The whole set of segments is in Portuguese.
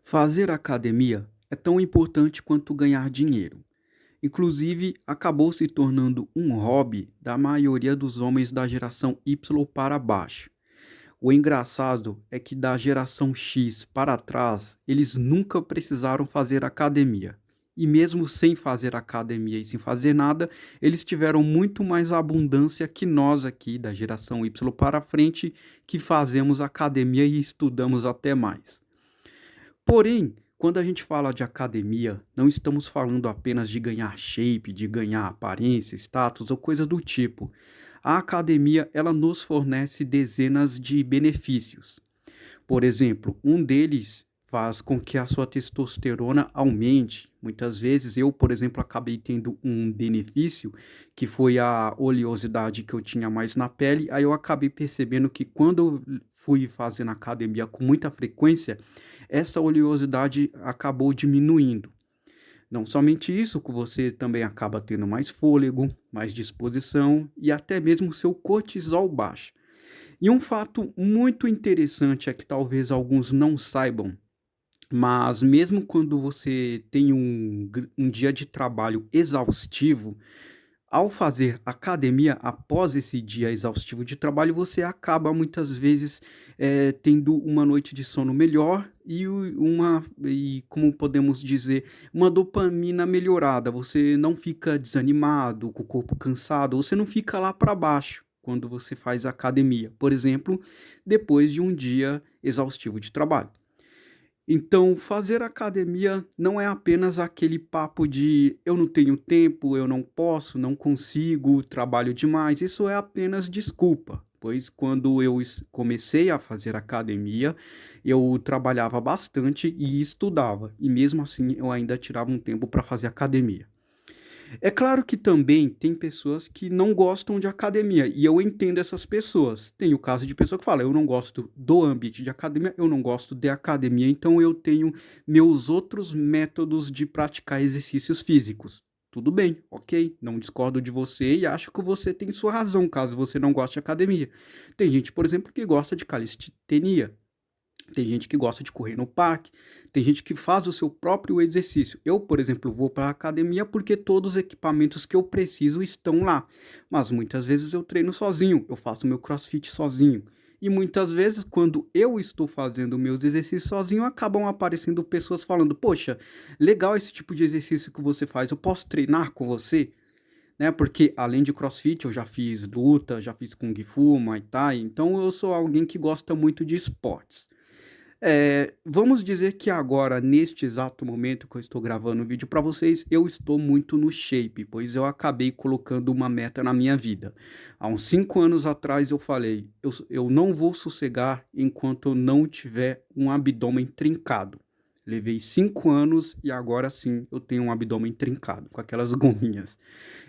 Fazer academia é tão importante quanto ganhar dinheiro. Inclusive, acabou se tornando um hobby da maioria dos homens da geração Y para baixo. O engraçado é que da geração X para trás, eles nunca precisaram fazer academia. E mesmo sem fazer academia e sem fazer nada, eles tiveram muito mais abundância que nós aqui, da geração Y para frente, que fazemos academia e estudamos até mais. Porém, quando a gente fala de academia, não estamos falando apenas de ganhar shape, de ganhar aparência, status ou coisa do tipo. A academia, ela nos fornece dezenas de benefícios. Por exemplo, um deles faz com que a sua testosterona aumente. Muitas vezes eu, por exemplo, acabei tendo um benefício que foi a oleosidade que eu tinha mais na pele. Aí eu acabei percebendo que quando eu fui fazendo academia com muita frequência, essa oleosidade acabou diminuindo. Não somente isso, que você também acaba tendo mais fôlego, mais disposição e até mesmo seu cortisol baixo. E um fato muito interessante é que talvez alguns não saibam, mas mesmo quando você tem um dia de trabalho exaustivo, ao fazer academia após esse dia exaustivo de trabalho, você acaba muitas vezes tendo uma noite de sono melhor e como podemos dizer, uma dopamina melhorada. Você não fica desanimado, com o corpo cansado, você não fica lá para baixo quando você faz academia, por exemplo, depois de um dia exaustivo de trabalho. Então, fazer academia não é apenas aquele papo de eu não tenho tempo, eu não posso, não consigo, trabalho demais. Isso é apenas desculpa, pois quando eu comecei a fazer academia, eu trabalhava bastante e estudava, e mesmo assim eu ainda tirava um tempo para fazer academia. É claro que também tem pessoas que não gostam de academia, e eu entendo essas pessoas. Tem o caso de pessoa que fala: "Eu não gosto do ambiente de academia, eu não gosto de academia, então eu tenho meus outros métodos de praticar exercícios físicos". Tudo bem, ok, não discordo de você e acho que você tem sua razão, caso você não goste de academia. Tem gente, por exemplo, que gosta de calistenia. Tem gente que gosta de correr no parque, tem gente que faz o seu próprio exercício. Eu, por exemplo, vou para a academia porque todos os equipamentos que eu preciso estão lá. Mas muitas vezes eu treino sozinho, eu faço meu crossfit sozinho. E muitas vezes, quando eu estou fazendo meus exercícios sozinho, acabam aparecendo pessoas falando: "Poxa, legal esse tipo de exercício que você faz, eu posso treinar com você?" Né? Porque além de crossfit, eu já fiz luta, já fiz kung fu, muay thai, então eu sou alguém que gosta muito de esportes. Vamos dizer que agora, neste exato momento que eu estou gravando o vídeo para vocês, eu estou muito no shape, pois eu acabei colocando uma meta na minha vida. Há uns 5 anos atrás eu falei: "Eu não vou sossegar enquanto eu não tiver um abdômen trincado". Levei 5 anos e agora sim eu tenho um abdômen trincado, com aquelas gominhas.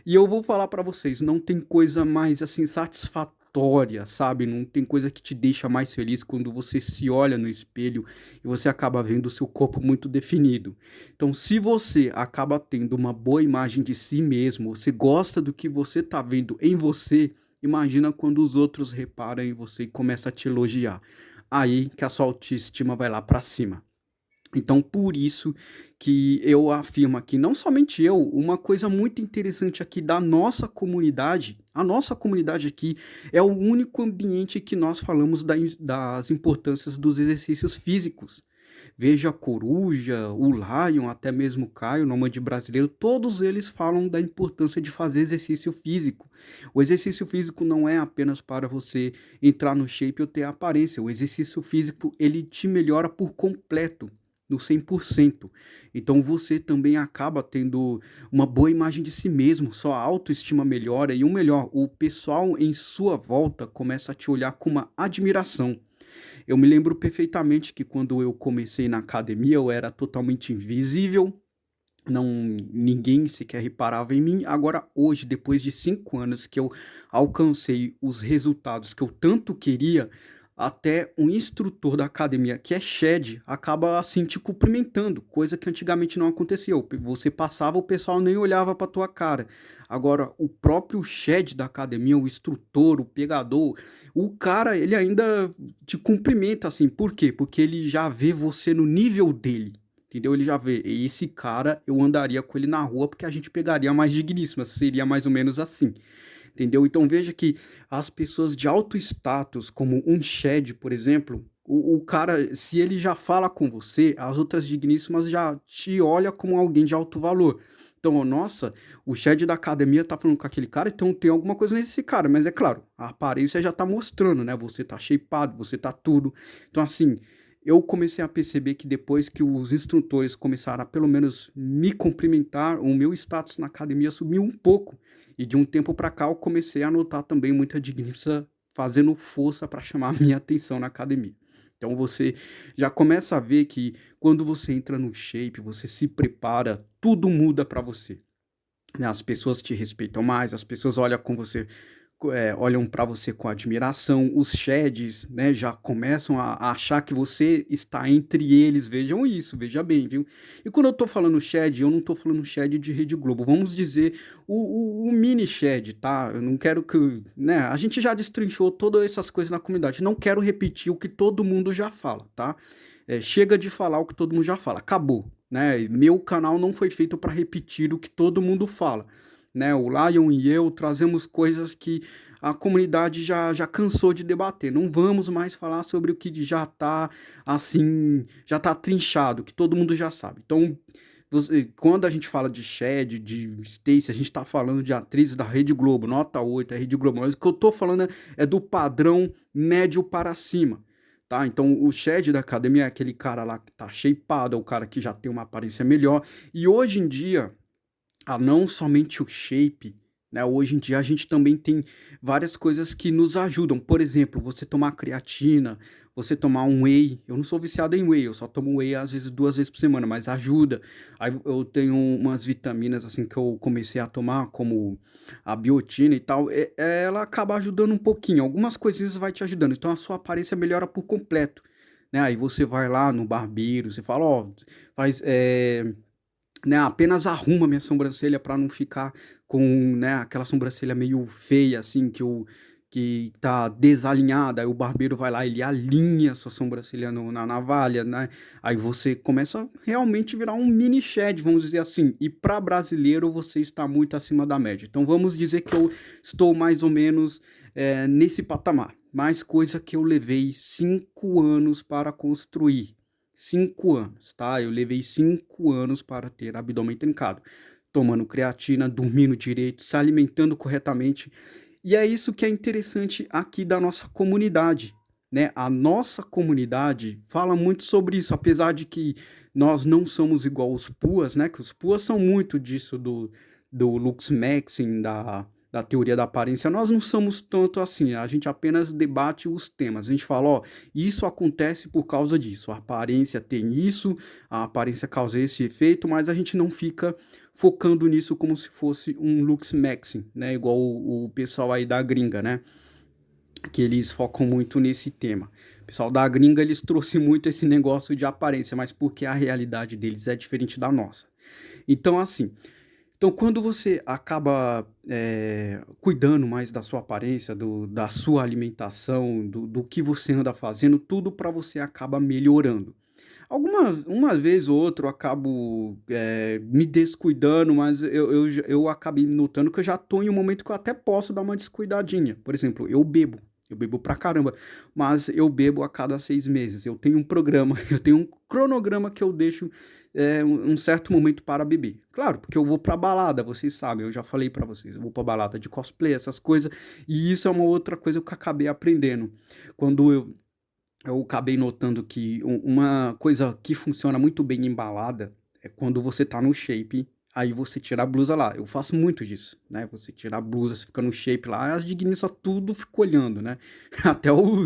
E eu vou falar pra vocês, não tem coisa mais, assim, satisfatória, sabe, não tem coisa que te deixa mais feliz quando você se olha no espelho e você acaba vendo o seu corpo muito definido. Então, se você acaba tendo uma boa imagem de si mesmo, você gosta do que você tá vendo em você, imagina quando os outros reparam em você e começam a te elogiar. Aí que a sua autoestima vai lá pra cima. Então, por isso que eu afirmo aqui, não somente eu, uma coisa muito interessante aqui da nossa comunidade, a nossa comunidade aqui é o único ambiente que nós falamos das importâncias dos exercícios físicos. Veja a Coruja, o Lion, até mesmo o Caio, Nômade Brasileiro, todos eles falam da importância de fazer exercício físico. O exercício físico não é apenas para você entrar no shape ou ter aparência, o exercício físico ele te melhora por completo no 100%. Então você também acaba tendo uma boa imagem de si mesmo, sua autoestima melhora e o melhor, o pessoal em sua volta começa a te olhar com uma admiração. Eu me lembro perfeitamente que quando eu comecei na academia eu era totalmente invisível, não, ninguém sequer reparava em mim. Agora hoje, depois de 5 anos que eu alcancei os resultados que eu tanto queria, até um instrutor da academia que é shed acaba assim te cumprimentando, coisa que antigamente não acontecia. Você passava, o pessoal nem olhava para tua cara. Agora, o próprio shed da academia, o instrutor, o pegador, o cara, ele ainda te cumprimenta assim. Por quê? Porque ele já vê você no nível dele. Entendeu? Ele já vê, esse cara eu andaria com ele na rua porque a gente pegaria mais digníssimas, seria mais ou menos assim. Entendeu? Então veja que as pessoas de alto status, como um Shed, por exemplo, o cara, se ele já fala com você, as outras digníssimas já te olham como alguém de alto valor. Então, nossa, o Shed da academia tá falando com aquele cara, então tem alguma coisa nesse cara, mas é claro, a aparência já tá mostrando, né? Você tá shapeado, você tá tudo. Então, assim, eu comecei a perceber que depois que os instrutores começaram a pelo menos me cumprimentar, o meu status na academia subiu um pouco. E de um tempo para cá eu comecei a notar também muita digníssima fazendo força para chamar a minha atenção na academia. Então você já começa a ver que quando você entra no shape, você se prepara, tudo muda para você, né? As pessoas te respeitam mais, as pessoas olham com você olham para você com admiração, os sheds, né, já começam a achar que você está entre eles, vejam isso, veja bem, viu. E quando eu tô falando shed, eu não tô falando shed de Rede Globo, vamos dizer o mini shed, tá, eu não quero que, né, a gente já destrinchou todas essas coisas na comunidade, não quero repetir o que todo mundo já fala, tá. Chega de falar o que todo mundo já fala, acabou, né, meu canal não foi feito para repetir o que todo mundo fala, né? O Lion e eu trazemos coisas que a comunidade já cansou de debater. Não vamos mais falar sobre o que já está assim, já está trinchado, que todo mundo já sabe. Então, quando a gente fala de Shed, de Stacy, a gente está falando de atrizes da Rede Globo, nota 8, é Rede Globo. Mas o que eu estou falando é do padrão médio para cima. Tá? Então, o Shed da academia é aquele cara lá que tá shapeado, é o cara que já tem uma aparência melhor. E hoje em dia, não somente o shape, né? Hoje em dia a gente também tem várias coisas que nos ajudam. Por exemplo, você tomar creatina, você tomar um whey. Eu não sou viciado em whey, eu só tomo whey às vezes 2 vezes por semana, mas ajuda. Aí eu tenho umas vitaminas assim que eu comecei a tomar, como a biotina e tal. Ela acaba ajudando um pouquinho. Algumas coisinhas vai te ajudando. Então a sua aparência melhora por completo. Né? Aí você vai lá no barbeiro, você fala, ó, faz, né, apenas arruma minha sobrancelha para não ficar com, né, aquela sobrancelha meio feia, assim, que tá desalinhada, aí o barbeiro vai lá, ele alinha a sua sobrancelha na navalha, né, aí você começa a realmente virar um mini shed, vamos dizer assim, e para brasileiro você está muito acima da média, então vamos dizer que eu estou mais ou menos nesse patamar, mas coisa que eu levei 5 anos para construir, 5 anos, tá? Eu levei 5 anos para ter abdômen trincado, tomando creatina, dormindo direito, se alimentando corretamente. E é isso que é interessante aqui da nossa comunidade, né? A nossa comunidade fala muito sobre isso, apesar de que nós não somos igual os PUAs, né? Que os PUAs são muito disso do Lux Maxing, da teoria da aparência, nós não somos tanto assim, a gente apenas debate os temas, a gente fala, ó, isso acontece por causa disso, a aparência tem isso, a aparência causa esse efeito, mas a gente não fica focando nisso como se fosse um lux maxing, né, igual o pessoal aí da gringa, né, que eles focam muito nesse tema. O pessoal da gringa, eles trouxeram muito esse negócio de aparência, mas porque a realidade deles é diferente da nossa. Então, assim, então, quando você acaba cuidando mais da sua aparência, da sua alimentação, do que você anda fazendo, tudo para você acaba melhorando. Uma vez ou outra eu acabo me descuidando, mas eu acabei notando que eu já estou em um momento que eu até posso dar uma descuidadinha. Por exemplo, eu bebo pra caramba, mas eu bebo a cada 6 meses. Eu tenho um programa, eu tenho um cronograma que eu deixo um certo momento para beber. Claro, porque eu vou pra balada, vocês sabem, eu já falei pra vocês, eu vou pra balada de cosplay, essas coisas, e isso é uma outra coisa que eu acabei aprendendo. Quando eu acabei notando que uma coisa que funciona muito bem embalada é quando você tá no shape, aí você tira a blusa lá. Eu faço muito disso, né? Você tira a blusa, você fica no shape lá, as digníssimas tudo fica olhando, né? Até o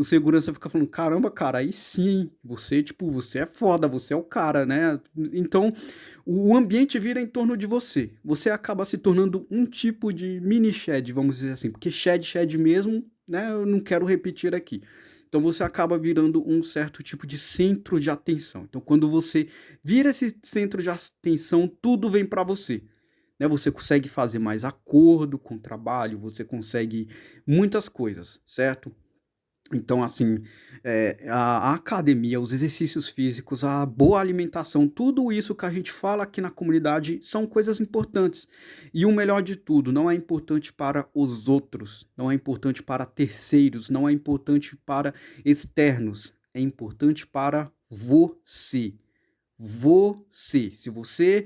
segurança fica falando, caramba, cara, aí sim, você, tipo, você é foda, você é o cara, né? Então, o ambiente vira em torno de você. Você acaba se tornando um tipo de mini shed, vamos dizer assim, porque shed mesmo, né? Eu não quero repetir aqui. Então você acaba virando um certo tipo de centro de atenção. Então quando você vira esse centro de atenção, tudo vem para você, né? Você consegue fazer mais acordo com o trabalho, você consegue muitas coisas, certo? Então, assim, a academia, os exercícios físicos, a boa alimentação, tudo isso que a gente fala aqui na comunidade são coisas importantes. E o melhor de tudo, não é importante para os outros, não é importante para terceiros, não é importante para externos, é importante para você. Você, se você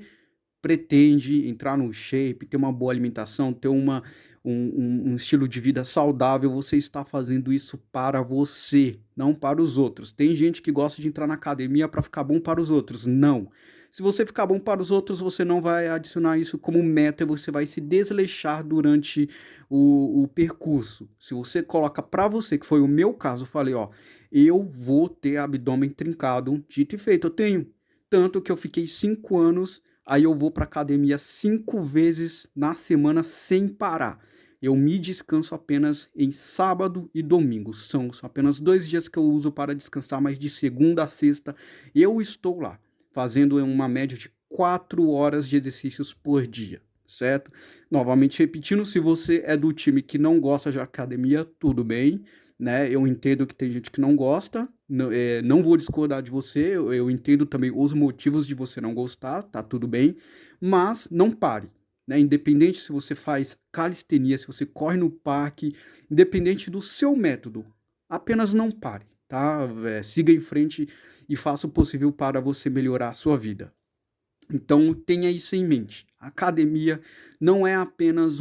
pretende entrar no shape, ter uma boa alimentação, ter um estilo de vida saudável, você está fazendo isso para você, não para os outros. Tem gente que gosta de entrar na academia para ficar bom para os outros. Não. Se você ficar bom para os outros, você não vai adicionar isso como meta, você vai se desleixar durante o percurso. Se você coloca para você, que foi o meu caso, eu falei, ó, eu vou ter abdômen trincado, dito e feito, eu tenho. Tanto que eu fiquei 5 anos. Aí eu vou para academia 5 vezes na semana sem parar. Eu me descanso apenas em sábado e domingo. São apenas 2 dias que eu uso para descansar, mas de segunda a sexta eu estou lá, fazendo uma média de 4 horas de exercícios por dia, certo? Novamente repetindo, se você é do time que não gosta de academia, tudo bem, né? Eu entendo que tem gente que não gosta, não vou discordar de você, eu entendo também os motivos de você não gostar, tá tudo bem, mas não pare, né? Independente se você faz calistenia, se você corre no parque, independente do seu método, apenas não pare, tá? Siga em frente e faça o possível para você melhorar a sua vida. Então tenha isso em mente. A academia não é apenas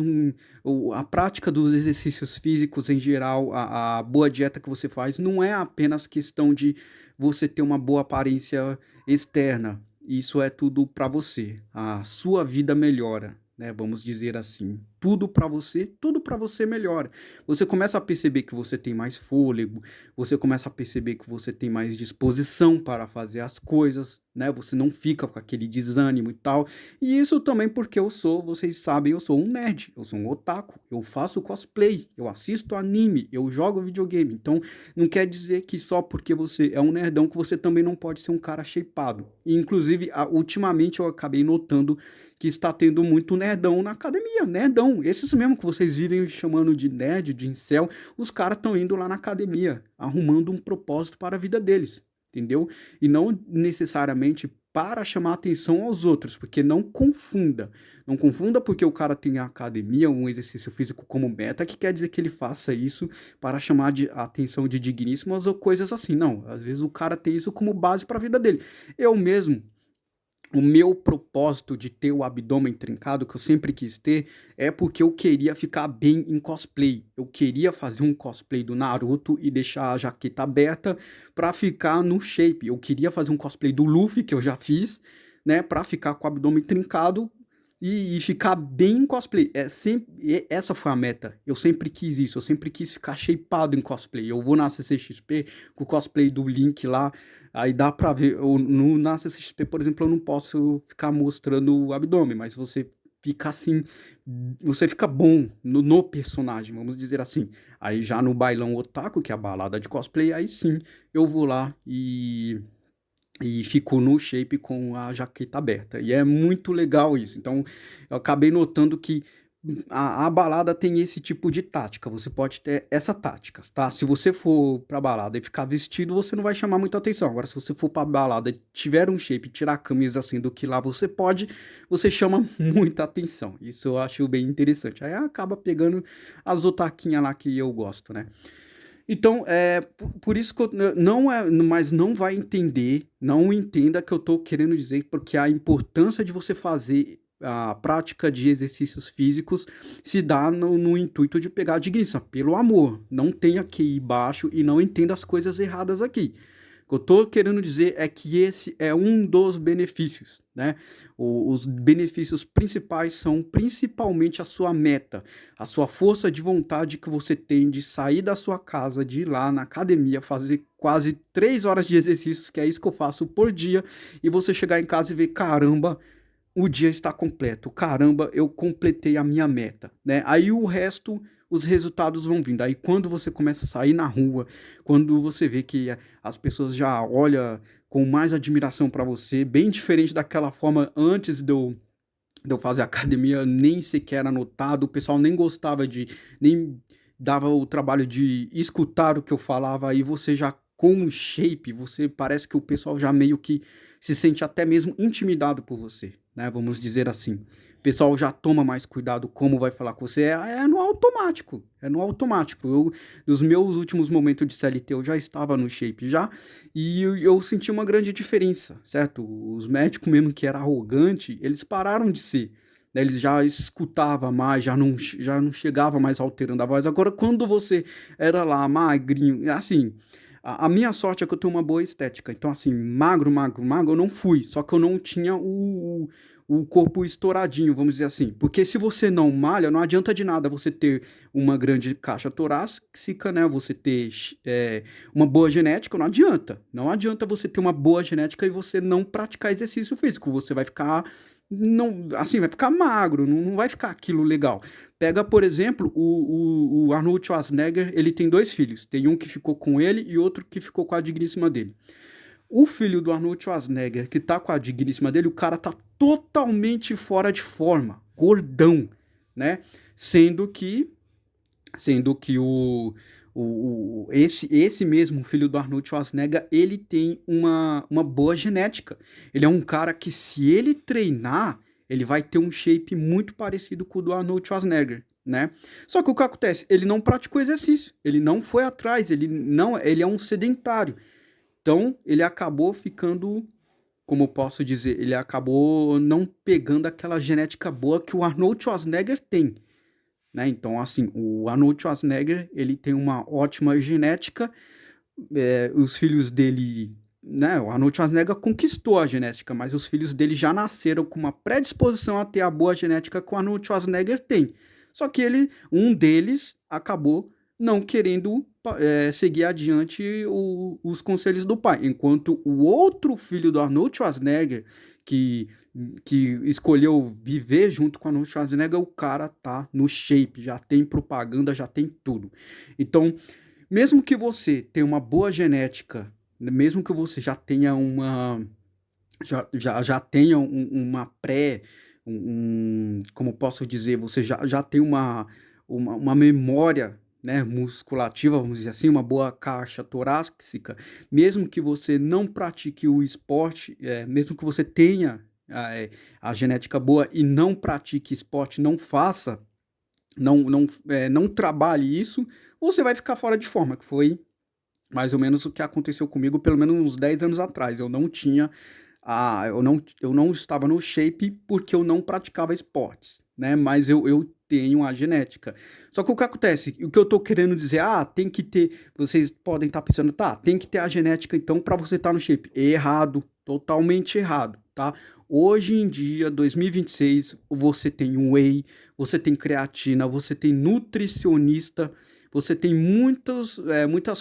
a prática dos exercícios físicos em geral, a boa dieta que você faz, não é apenas questão de você ter uma boa aparência externa. Isso é tudo para você. A sua vida melhora, né? Vamos dizer assim. Tudo para você melhora. Você começa a perceber que você tem mais fôlego, você começa a perceber que você tem mais disposição para fazer as coisas, né? Você não fica com aquele desânimo e tal. E isso também porque vocês sabem, eu sou um nerd, eu sou um otaku, eu faço cosplay, eu assisto anime, eu jogo videogame. Então, não quer dizer que só porque você é um nerdão que você também não pode ser um cara shapeado. E, inclusive, ultimamente eu acabei notando que está tendo muito nerdão na academia, nerdão. Esses mesmo que vocês vivem chamando de nerd, de incel, os caras estão indo lá na academia, arrumando um propósito para a vida deles, entendeu? E não necessariamente para chamar atenção aos outros, porque não confunda. Não confunda porque o cara tem a academia, um exercício físico como meta, que quer dizer que ele faça isso para chamar a atenção de digníssimas ou coisas assim. Não, às vezes o cara tem isso como base para a vida dele. Eu mesmo, o meu propósito de ter o abdômen trincado, que eu sempre quis ter, é porque eu queria ficar bem em cosplay. Eu queria fazer um cosplay do Naruto e deixar a jaqueta aberta pra ficar no shape. Eu queria fazer um cosplay do Luffy, que eu já fiz, né, pra ficar com o abdômen trincado e ficar bem em cosplay. Essa foi a meta. Eu sempre quis isso. Eu sempre quis ficar shapeado em cosplay. Eu vou na CCXP com o cosplay do Link lá. Aí dá pra ver. Na CCXP, por exemplo, eu não posso ficar mostrando o abdômen, mas você fica assim. Você fica bom no personagem, vamos dizer assim. Aí já no bailão otaku, que é a balada de cosplay, aí sim eu vou lá e fico no shape com a jaqueta aberta. E é muito legal isso. Então, eu acabei notando que a balada tem esse tipo de tática. Você pode ter essa tática, tá? Se você for pra balada e ficar vestido, você não vai chamar muita atenção. Agora, se você for pra balada e tiver um shape, tirar a camisa assim do que lá você pode, você chama muita atenção. Isso eu acho bem interessante. Aí acaba pegando as otaquinhas lá que eu gosto, né? Então, por isso que não é, mas não vai entender, não entenda que eu estou querendo dizer, porque a importância de você fazer a prática de exercícios físicos se dá no intuito de pegar a digníssima, pelo amor. Não tenha que ir baixo e não entenda as coisas erradas aqui. O que eu estou querendo dizer é que esse é um dos benefícios, né? Os benefícios principais são principalmente a sua meta, a sua força de vontade que você tem de sair da sua casa, de ir lá na academia, fazer quase 3 horas de exercícios, que é isso que eu faço por dia, e você chegar em casa e ver, caramba, o dia está completo, caramba, eu completei a minha meta, né? Aí o resto os resultados vão vindo. Aí quando você começa a sair na rua, quando você vê que as pessoas já olham com mais admiração para você, bem diferente daquela forma antes de eu fazer academia, nem sequer era notado, o pessoal nem gostava nem dava o trabalho de escutar o que eu falava, aí você já com um shape, você parece que o pessoal já meio que se sente até mesmo intimidado por você, né? Vamos dizer assim. O pessoal já toma mais cuidado como vai falar com você, é no automático, é no automático. Nos meus últimos momentos de CLT, eu já estava no shape já, e eu senti uma grande diferença, certo? Os médicos mesmo que eram arrogantes, eles pararam de ser, né? Eles já escutavam mais, já não chegava mais alterando a voz. Agora, quando você era lá magrinho, assim, a minha sorte é que eu tenho uma boa estética. Então, assim, magro, magro, magro, eu não fui. Só que eu não tinha o corpo estouradinho, vamos dizer assim. Porque se você não malha, não adianta de nada você ter uma grande caixa torácica, né? Você ter uma boa genética, não adianta. Não adianta você ter uma boa genética e você não praticar exercício físico. Você vai ficar não, assim, vai ficar magro, não vai ficar aquilo legal. Pega, por exemplo, o Arnold Schwarzenegger, ele tem 2 filhos. Tem um que ficou com ele e outro que ficou com a digníssima dele. O filho do Arnold Schwarzenegger, que tá com a digníssima dele, o cara tá totalmente fora de forma, gordão, né? Sendo que Sendo que esse mesmo filho do Arnold Schwarzenegger, ele tem uma boa genética. Ele é um cara que, se ele treinar, ele vai ter um shape muito parecido com o do Arnold Schwarzenegger, né? Só que o que acontece? Ele não praticou exercício, ele não foi atrás, ele é um sedentário. Então, ele acabou ficando, como eu posso dizer, ele acabou não pegando aquela genética boa que o Arnold Schwarzenegger tem, né? Então, assim, o Arnold Schwarzenegger, ele tem uma ótima genética, os filhos dele, né? O Arnold Schwarzenegger conquistou a genética, mas os filhos dele já nasceram com uma predisposição a ter a boa genética que o Arnold Schwarzenegger tem. Só que um deles acabou não querendo seguir adiante os conselhos do pai, enquanto o outro filho do Arnold Schwarzenegger, que escolheu viver junto com a Arnold Schwarzenegger, o cara tá no shape, já tem propaganda, já tem tudo. Então, mesmo que você tenha uma boa genética, mesmo que você já tenha já tenha uma como posso dizer, você já tem uma memória, né, musculativa, vamos dizer assim, uma boa caixa torácica, mesmo que você não pratique o esporte, mesmo que você tenha a genética boa e não pratique esporte, não faça, não trabalhe isso, você vai ficar fora de forma, que foi mais ou menos o que aconteceu comigo pelo menos uns 10 anos atrás. Eu não estava no shape porque eu não praticava esportes, né? Mas eu tenho a genética. Só que o que acontece? O que eu tô querendo dizer, tem que ter, vocês podem estar pensando, tá, tem que ter a genética então para você estar no shape. Errado, totalmente errado, tá? Hoje em dia, 2026, você tem whey, você tem creatina, você tem nutricionista, você tem muitas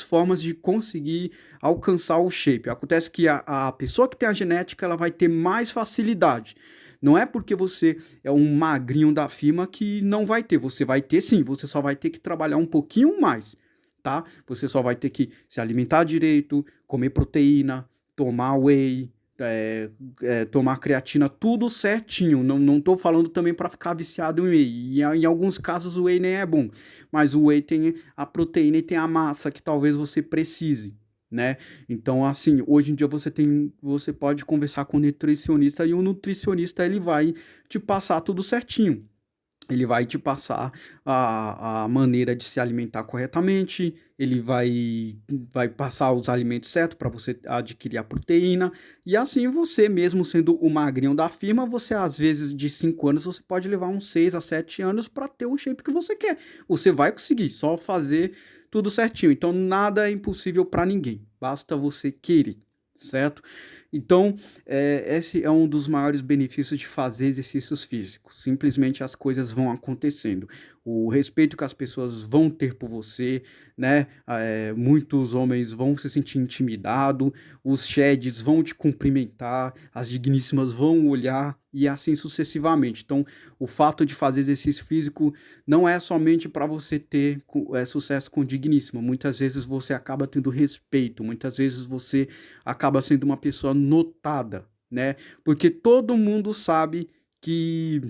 formas de conseguir alcançar o shape. Acontece que a pessoa que tem a genética, ela vai ter mais facilidade. Não é porque você é um magrinho da firma que não vai ter. Você vai ter sim, você só vai ter que trabalhar um pouquinho mais, tá? Você só vai ter que se alimentar direito, comer proteína, tomar whey, tomar creatina, tudo certinho. Não tô falando também para ficar viciado em whey. E em alguns casos o whey nem é bom, mas o whey tem a proteína e tem a massa que talvez você precise, né? Então, assim, hoje em dia você pode conversar com o nutricionista e o nutricionista ele vai te passar tudo certinho. Ele vai te passar a maneira de se alimentar corretamente, ele vai passar os alimentos certos para você adquirir a proteína, e assim você, mesmo sendo o magrinho da firma, você às vezes de 5 anos, você pode levar uns 6 a 7 anos para ter o shape que você quer. Você vai conseguir, só fazer tudo certinho. Então nada é impossível para ninguém, basta você querer, certo? Então, esse é um dos maiores benefícios de fazer exercícios físicos. Simplesmente as coisas vão acontecendo. O respeito que as pessoas vão ter por você, né? Muitos homens vão se sentir intimidados, os sheds vão te cumprimentar, as digníssimas vão olhar e assim sucessivamente. Então, o fato de fazer exercício físico não é somente para você ter sucesso com digníssima. Muitas vezes você acaba tendo respeito, muitas vezes você acaba sendo uma pessoa notada, né? Porque todo mundo sabe que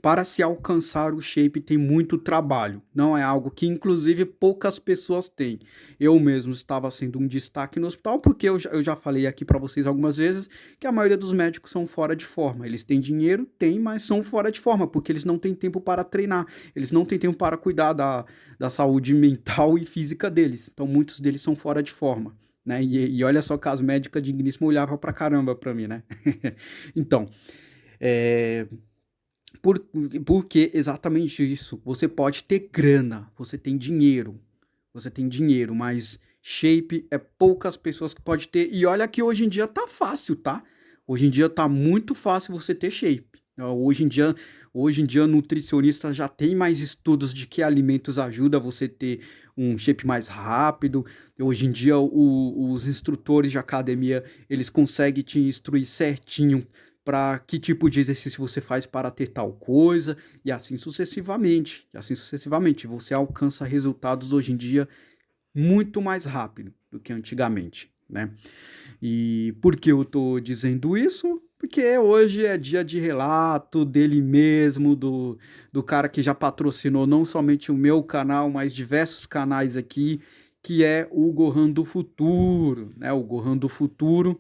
para se alcançar o shape tem muito trabalho. Não é algo que, inclusive, poucas pessoas têm. Eu mesmo estava sendo um destaque no hospital, porque eu já falei aqui para vocês algumas vezes que a maioria dos médicos são fora de forma. Eles têm dinheiro, têm, mas são fora de forma, porque eles não têm tempo para treinar. Eles não têm tempo para cuidar da saúde mental e física deles. Então, muitos deles são fora de forma. Né? E olha só que as médicas digníssimas olhavam pra caramba pra mim, né? Então, é, por, porque exatamente isso. Você pode ter grana, você tem dinheiro, mas shape é poucas pessoas que pode ter. E olha que hoje em dia tá fácil, tá? Hoje em dia tá muito fácil você ter shape. Hoje em dia, nutricionista já tem mais estudos de que alimentos ajudam você ter um shape mais rápido. Hoje em dia, os instrutores de academia, eles conseguem te instruir certinho para que tipo de exercício você faz para ter tal coisa, e assim sucessivamente. E assim sucessivamente. Você alcança resultados hoje em dia muito mais rápido do que antigamente, né? E por que eu estou dizendo isso? Porque hoje é dia de relato dele mesmo, do cara que já patrocinou não somente o meu canal, mas diversos canais aqui, que é o Gohan do Futuro, né? O Gohan do Futuro,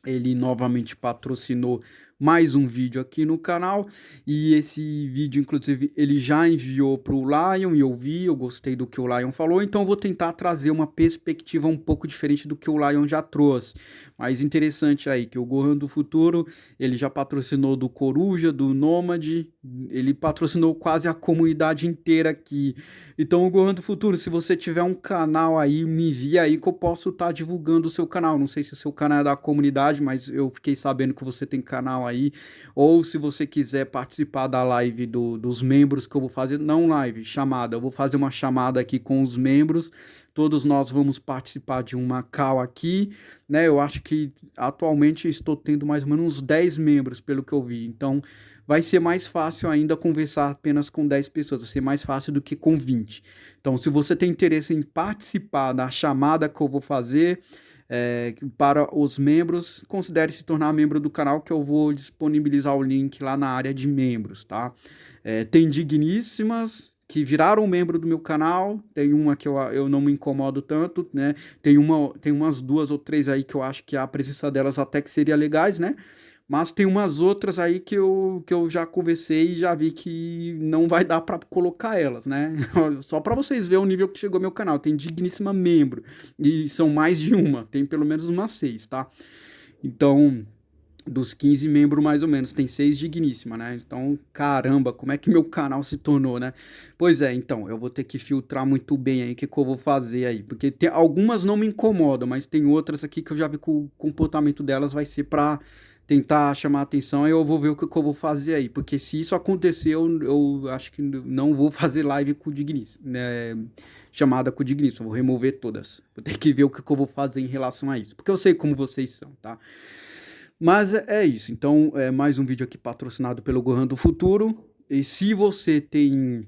ele novamente patrocinou mais um vídeo aqui no canal, e esse vídeo, inclusive, ele já enviou para o Lion, e eu gostei do que o Lion falou, então eu vou tentar trazer uma perspectiva um pouco diferente do que o Lion já trouxe. Mas interessante aí, que o Gohan do Futuro, ele já patrocinou do Coruja, do Nômade, ele patrocinou quase a comunidade inteira aqui. Então, o Gohan do Futuro, se você tiver um canal aí, me envia aí que eu posso estar divulgando o seu canal. Não sei se o seu canal é da comunidade, mas eu fiquei sabendo que você tem canal aí. Ou se você quiser participar da live dos membros que eu vou fazer, não live, chamada. Eu vou fazer uma chamada aqui com os membros. Todos nós vamos participar de uma call aqui, né? Eu acho que atualmente estou tendo mais ou menos uns 10 membros, pelo que eu vi. Então, vai ser mais fácil ainda conversar apenas com 10 pessoas, vai ser mais fácil do que com 20. Então, se você tem interesse em participar da chamada que eu vou fazer para os membros, considere se tornar membro do canal, que eu vou disponibilizar o link lá na área de membros, tá? Tem digníssimas que viraram membro do meu canal, tem uma que eu não me incomodo tanto, né? Tem umas duas ou três aí que eu acho que a presença delas até que seria legais, né? Mas tem umas outras aí que eu já conversei e já vi que não vai dar para colocar elas, né? Só para vocês verem o nível que chegou meu canal. Tem digníssima membro. E são mais de uma. Tem pelo menos umas 6, tá? Então, dos 15 membros mais ou menos, tem 6 digníssima, né? Então, caramba, como é que meu canal se tornou, né? Pois é, então, eu vou ter que filtrar muito bem aí o que eu vou fazer aí. Porque algumas não me incomodam, mas tem outras aqui que eu já vi que o comportamento delas vai ser pra tentar chamar a atenção, e eu vou ver o que eu vou fazer aí, porque se isso acontecer, eu acho que não vou fazer live com o Digníssimo, né, chamada com o Digníssimo, vou remover todas, vou ter que ver o que eu vou fazer em relação a isso, porque eu sei como vocês são, tá? Mas é isso, então é mais um vídeo aqui patrocinado pelo Gohan do Futuro, e se você tem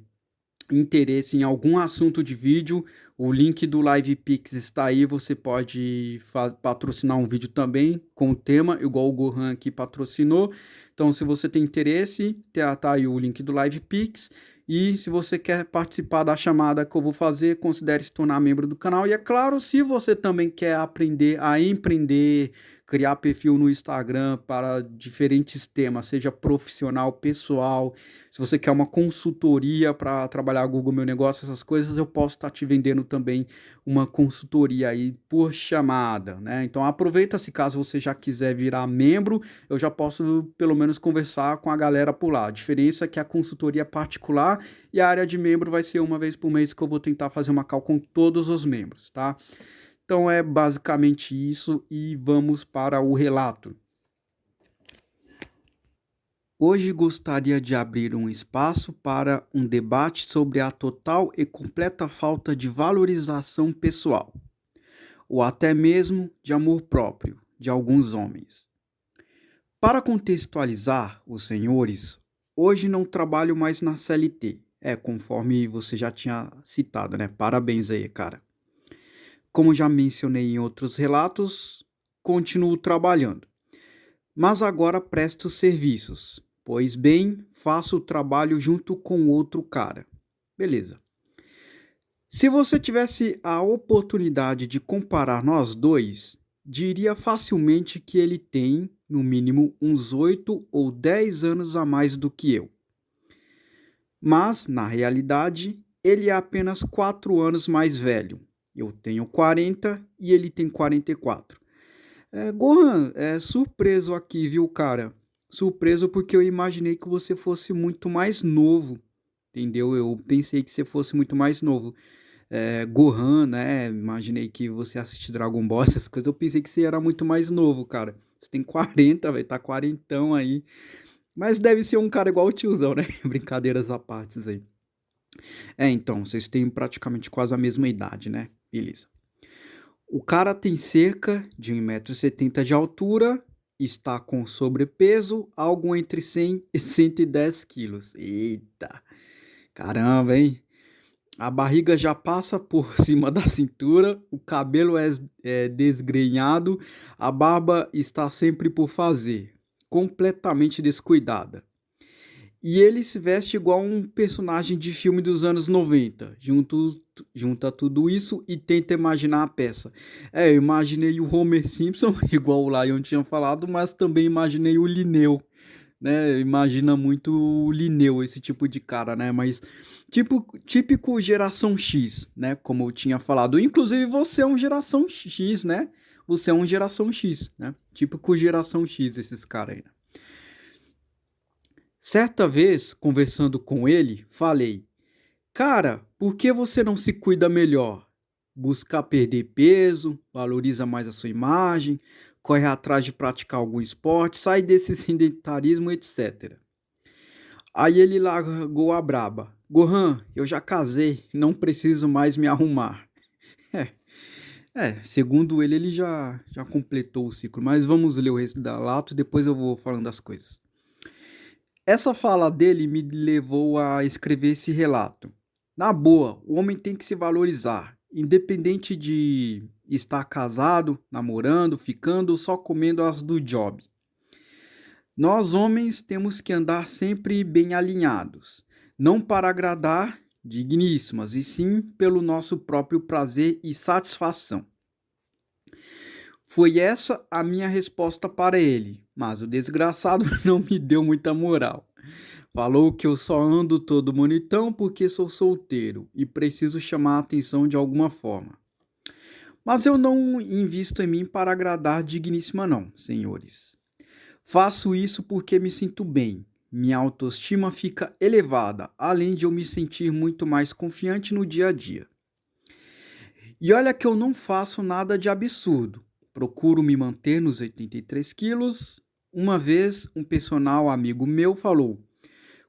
interesse em algum assunto de vídeo, o link do LivePix está aí, você pode patrocinar um vídeo também com o tema, igual o Gohan aqui patrocinou. Então, se você tem interesse, tá aí o link do LivePix. E se você quer participar da chamada que eu vou fazer, considere se tornar membro do canal. E é claro, se você também quer aprender a empreender, criar perfil no Instagram para diferentes temas, seja profissional, pessoal, se você quer uma consultoria para trabalhar Google Meu Negócio, essas coisas, eu posso estar te vendendo também uma consultoria aí por chamada, né? Então aproveita, se caso você já quiser virar membro, eu já posso pelo menos conversar com a galera por lá. A diferença é que a consultoria é particular e a área de membro vai ser uma vez por mês que eu vou tentar fazer uma call com todos os membros, tá? Então é basicamente isso e vamos para o relato. Hoje gostaria de abrir um espaço para um debate sobre a total e completa falta de valorização pessoal, ou até mesmo de amor próprio, de alguns homens. Para contextualizar os senhores, hoje não trabalho mais na CLT. Conforme você já tinha citado, né? Parabéns aí, cara. Como já mencionei em outros relatos, continuo trabalhando, mas agora presto serviços. Pois bem, faço o trabalho junto com outro cara. Beleza. Se você tivesse a oportunidade de comparar nós dois, diria facilmente que ele tem, no mínimo, uns 8 ou 10 anos a mais do que eu. Mas, na realidade, ele é apenas 4 anos mais velho. Eu tenho 40 e ele tem 44. Gohan, surpreso aqui, viu, cara? Surpreso porque eu imaginei que você fosse muito mais novo, entendeu? Eu pensei que você fosse muito mais novo. Gohan, né? Imaginei que você assiste Dragon Ball, essas coisas. Eu pensei que você era muito mais novo, cara. Você tem 40, velho, tá quarentão aí. Mas deve ser um cara igual o tiozão, né? Brincadeiras à parte aí. Então, vocês têm praticamente quase a mesma idade, né? Beleza. O cara tem cerca de 1,70 m de altura, está com sobrepeso, algo entre 100 e 110 quilos. Eita, caramba, hein? A barriga já passa por cima da cintura, o cabelo é desgrenhado, a barba está sempre por fazer, completamente descuidada. E ele se veste igual um personagem de filme dos anos 90. Junta tudo isso e tenta imaginar a peça. Eu imaginei o Homer Simpson, igual o Lion tinha falado, mas também imaginei o Linneu, né? Imagina muito o Linneu, esse tipo de cara, né? Mas típico geração X, né? Como eu tinha falado. Inclusive você é um geração X, né? Você é um geração X, né? Típico geração X, esses caras aí, né? Certa vez, conversando com ele, falei: Cara, por que você não se cuida melhor? Buscar perder peso, valoriza mais a sua imagem, corre atrás de praticar algum esporte, sai desse sedentarismo, etc. Aí ele largou a braba: Gohan, eu já casei, não preciso mais me arrumar. Segundo ele já completou o ciclo, mas vamos ler o resto da relato e depois eu vou falando das coisas. Essa fala dele me levou a escrever esse relato. Na boa, o homem tem que se valorizar, independente de estar casado, namorando, ficando ou só comendo as do job. Nós homens temos que andar sempre bem alinhados, não para agradar digníssimas, e sim pelo nosso próprio prazer e satisfação. Foi essa a minha resposta para ele, mas o desgraçado não me deu muita moral. Falou que eu só ando todo bonitão porque sou solteiro e preciso chamar a atenção de alguma forma. Mas eu não invisto em mim para agradar digníssima não, senhores. Faço isso porque me sinto bem. Minha autoestima fica elevada, além de eu me sentir muito mais confiante no dia a dia. E olha que eu não faço nada de absurdo. Procuro me manter nos 83 quilos. Uma vez, um personal amigo meu falou: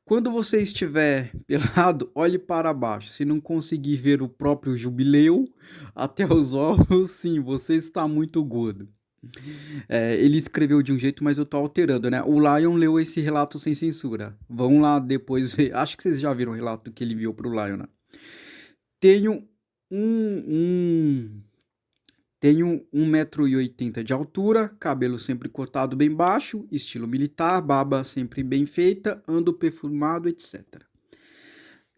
Quando você estiver pelado, olhe para baixo. Se não conseguir ver o próprio jubileu até os ovos, sim, você está muito gordo. Ele escreveu de um jeito, mas eu tô alterando, né? O Lion leu esse relato sem censura. Vão lá depois ver. Acho que vocês já viram o relato que ele enviou pro Lion, né? Tenho um Tenho 1,80 m de altura, cabelo sempre cortado bem baixo, estilo militar, barba sempre bem feita, ando perfumado, etc.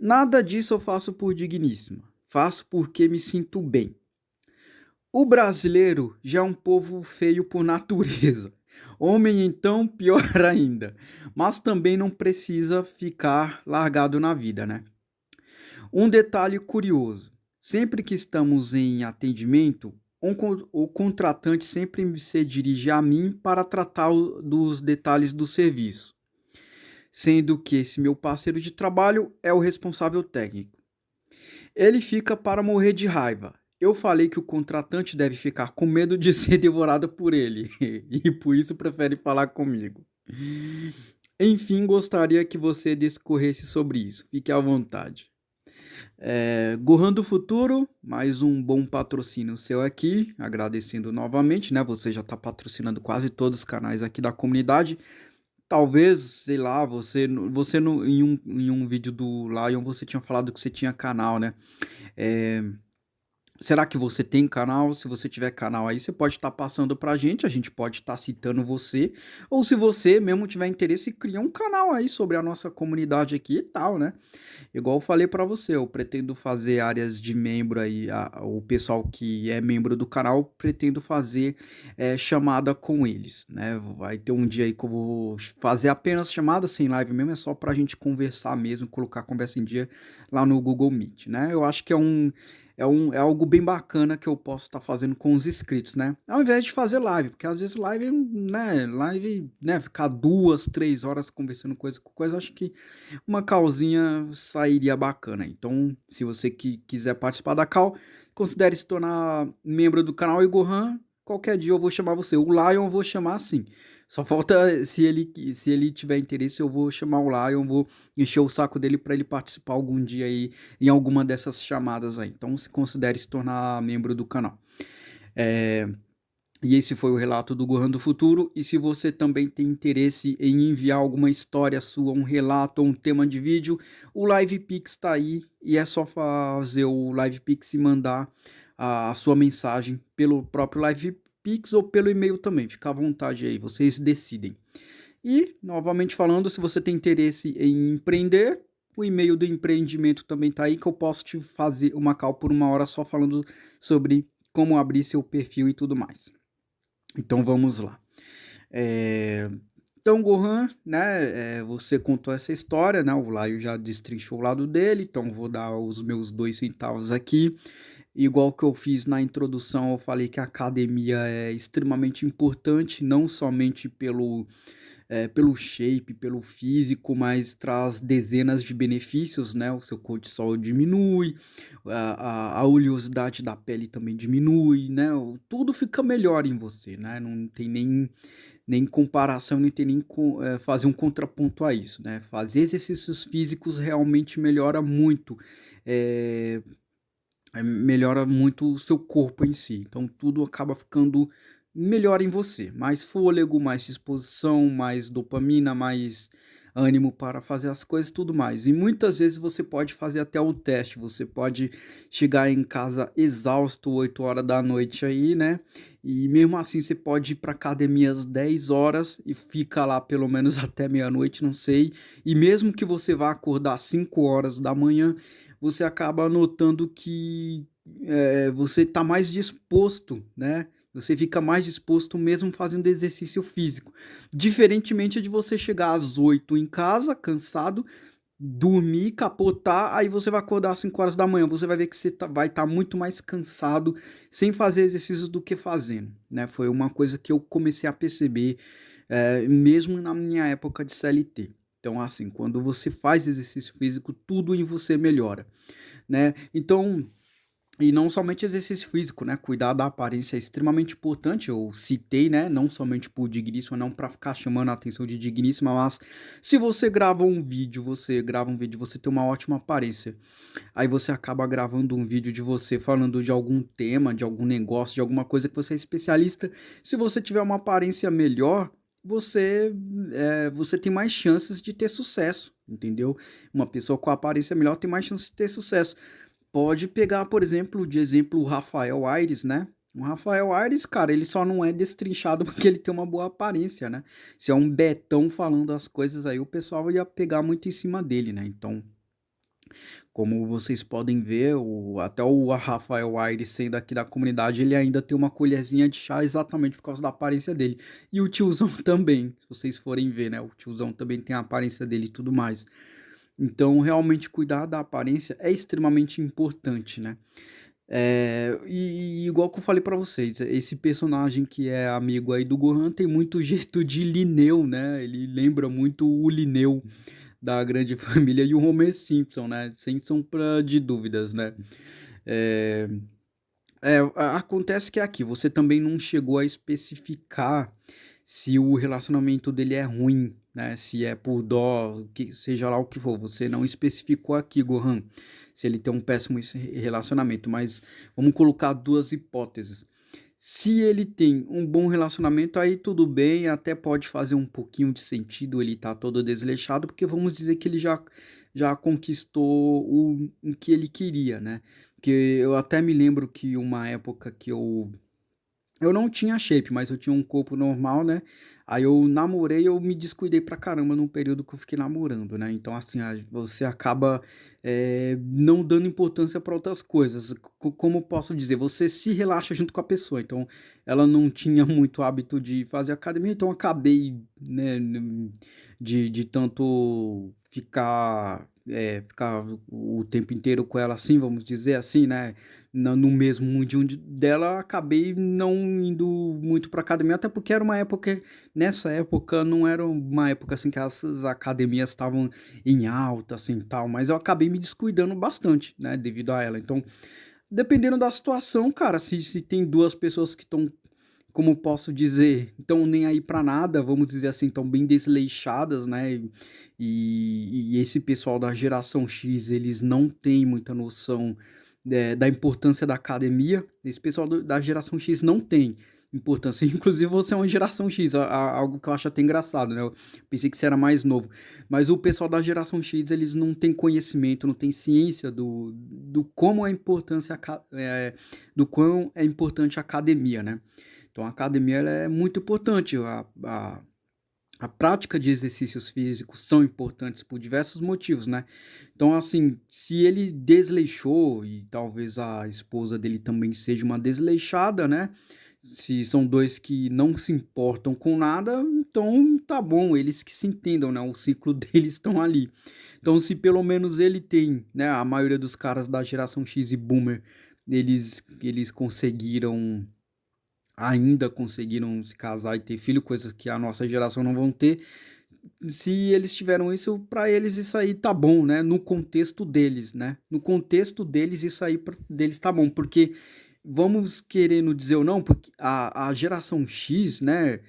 Nada disso eu faço por digníssima, faço porque me sinto bem. O brasileiro já é um povo feio por natureza. Homem, então, pior ainda. Mas também não precisa ficar largado na vida, né? Um detalhe curioso: sempre que estamos em atendimento, o contratante sempre se dirige a mim para tratar dos detalhes do serviço, sendo que esse meu parceiro de trabalho é o responsável técnico. Ele fica para morrer de raiva. Eu falei que o contratante deve ficar com medo de ser devorado por ele, e por isso prefere falar comigo. Enfim, gostaria que você discorresse sobre isso. Fique à vontade. Gohan do Futuro, mais um bom patrocínio seu aqui, agradecendo novamente, né? Você já está patrocinando quase todos os canais aqui da comunidade. Talvez, sei lá, em um vídeo do Lion você tinha falado que você tinha canal, né? É, Será que você tem canal? Se você tiver canal aí, você pode estar passando pra gente, a gente pode estar citando você. Ou se você mesmo tiver interesse, cria um canal aí sobre a nossa comunidade aqui e tal, né? Igual eu falei pra você, eu pretendo fazer áreas de membro aí, o pessoal que é membro do canal, pretendo fazer chamada com eles, né? Vai ter um dia aí que eu vou fazer apenas chamada sem live mesmo, é só pra gente conversar mesmo, colocar a conversa em dia lá no Google Meet, né? Eu acho que é algo bem bacana que eu posso estar fazendo com os inscritos, né? Ao invés de fazer live, porque às vezes live, né, ficar 2, 3 horas conversando coisa com coisa, acho que uma callzinha sairia bacana. Então, se você quiser participar da call, considere se tornar membro do canal. E Gohan, qualquer dia eu vou chamar você. O Lion eu vou chamar sim. Só falta, se ele tiver interesse, eu vou chamar o Lion, vou encher o saco dele para ele participar algum dia aí em alguma dessas chamadas aí. Então, se considere se tornar membro do canal. E esse foi o relato do Gohan do Futuro. E se você também tem interesse em enviar alguma história sua, um relato ou um tema de vídeo, o LivePix está aí e é só fazer o LivePix e mandar a sua mensagem pelo próprio LivePix ou pelo e-mail também. Fica à vontade aí, vocês decidem. E, novamente falando, se você tem interesse em empreender, o e-mail do empreendimento também está aí, que eu posso te fazer uma call por 1 hora só falando sobre como abrir seu perfil e tudo mais. Então vamos lá. Então, Gohan, né, você contou essa história, né, o Laio já destrinchou o lado dele, então vou dar os meus 2 centavos aqui. Igual que eu fiz na introdução, eu falei que a academia é extremamente importante, não somente pelo shape, pelo físico, mas traz dezenas de benefícios, né? O seu cortisol diminui, a oleosidade da pele também diminui, né? Tudo fica melhor em você, né? Não tem nem comparação, nem tem nem fazer um contraponto a isso, né? Fazer exercícios físicos realmente melhora muito o seu corpo em si. Então tudo acaba ficando melhor em você. Mais fôlego, mais disposição, mais dopamina, mais ânimo para fazer as coisas, tudo mais. E muitas vezes você pode fazer até o teste. Você pode chegar em casa exausto 8 horas da noite aí, né? E mesmo assim você pode ir para academia às 10 horas e fica lá pelo menos até meia-noite, não sei. E mesmo que você vá acordar 5 horas da manhã, você acaba notando que você está mais disposto, né? Você fica mais disposto mesmo fazendo exercício físico. Diferentemente de você chegar às 8 em casa, cansado, dormir, capotar, aí você vai acordar às 5 horas da manhã. Você vai ver que você vai estar muito mais cansado sem fazer exercício do que fazendo, né? Foi uma coisa que eu comecei a perceber mesmo na minha época de CLT. Então, assim, quando você faz exercício físico, tudo em você melhora, né? Então, e não somente exercício físico, né? Cuidar da aparência é extremamente importante. Eu citei, né? Não somente por digníssima, não para ficar chamando a atenção de digníssima, mas se você grava um vídeo, você tem uma ótima aparência. Aí você acaba gravando um vídeo de você falando de algum tema, de algum negócio, de alguma coisa que você é especialista. Se você tiver uma aparência melhor, você tem mais chances de ter sucesso, entendeu? Uma pessoa com aparência melhor tem mais chances de ter sucesso. Pode pegar, por exemplo, de exemplo o Rafael Aires, né? O Rafael Aires, cara, ele só não é destrinchado porque ele tem uma boa aparência, né? Se é um Betão falando as coisas aí, o pessoal ia pegar muito em cima dele, né? Então, como vocês podem ver, até o Rafael Aires sendo aqui da comunidade, ele ainda tem uma colherzinha de chá exatamente por causa da aparência dele. E o tiozão também, se vocês forem ver, né? O tiozão também tem a aparência dele e tudo mais. Então, realmente cuidar da aparência é extremamente importante, né? E igual que eu falei pra vocês, esse personagem que é amigo aí do Gohan tem muito jeito de Linneu, né? Ele lembra muito o Linneu da Grande Família e o Homer Simpson, né? Sem sombra de dúvidas, né? É, Acontece que aqui você também não chegou a especificar se o relacionamento dele é ruim, né? Se é por dó, que seja lá o que for. Você não especificou aqui, Gohan, se ele tem um péssimo relacionamento. Mas vamos colocar duas hipóteses. Se ele tem um bom relacionamento, aí tudo bem, até pode fazer um pouquinho de sentido ele tá todo desleixado, porque vamos dizer que ele já conquistou o que ele queria, né? Porque eu até me lembro que uma época que eu não tinha shape, mas eu tinha um corpo normal, né? Aí eu namorei, eu me descuidei pra caramba num período que eu fiquei namorando, né? Então, assim, você acaba não dando importância pra outras coisas. Como eu posso dizer? Você se relaxa junto com a pessoa. Então, ela não tinha muito hábito de fazer academia, então eu acabei, né, de tanto ficar o tempo inteiro com ela assim, vamos dizer assim, né? No mesmo mundinho dela, acabei não indo muito pra academia, até porque era uma época, nessa época, não era uma época assim que as academias estavam em alta, assim, tal, mas eu acabei me descuidando bastante, né, devido a ela. Então, dependendo da situação, cara, se tem duas pessoas que estão, como posso dizer, estão nem aí pra nada, vamos dizer assim, estão bem desleixadas, né? E esse pessoal da geração X, eles não têm muita noção da importância da academia. Esse pessoal da geração X não tem importância. Inclusive, você é uma geração X, algo que eu acho até engraçado, né? Eu pensei que você era mais novo. Mas o pessoal da geração X, eles não têm conhecimento, não têm ciência do como é a importância, do quão é importante a academia, né? Então, a academia ela é muito importante. A prática de exercícios físicos são importantes por diversos motivos, né? Então, assim, se ele desleixou e talvez a esposa dele também seja uma desleixada, né? Se são dois que não se importam com nada, então tá bom, eles que se entendam, né? O ciclo deles estão ali. Então, se pelo menos ele tem, né? A maioria dos caras da geração X e Boomer, eles ainda conseguiram se casar e ter filho, coisas que a nossa geração não vão ter. Se eles tiveram isso, para eles isso aí tá bom, né? No contexto deles, né? No contexto deles, isso aí deles tá bom, porque vamos querendo dizer ou não, porque a geração X, né?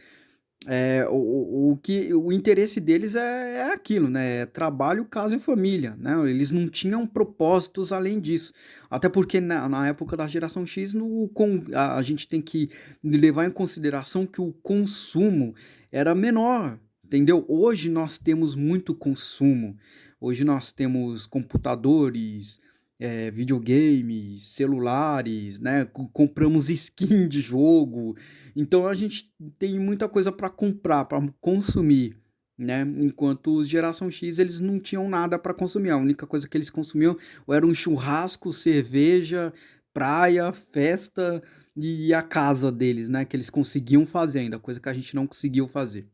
O interesse deles é aquilo, né? É trabalho, casa e família, né? Eles não tinham propósitos além disso. Até porque na época da geração X, a gente tem que levar em consideração que o consumo era menor, entendeu? Hoje nós temos muito consumo. Hoje nós temos computadores, videogames, celulares, né? Compramos skin de jogo. Então a gente tem muita coisa para comprar, para consumir, né? Enquanto os geração X eles não tinham nada para consumir. A única coisa que eles consumiam ou era um churrasco, cerveja, praia, festa e a casa deles, né? Que eles conseguiam fazer ainda, coisa que a gente não conseguiu fazer.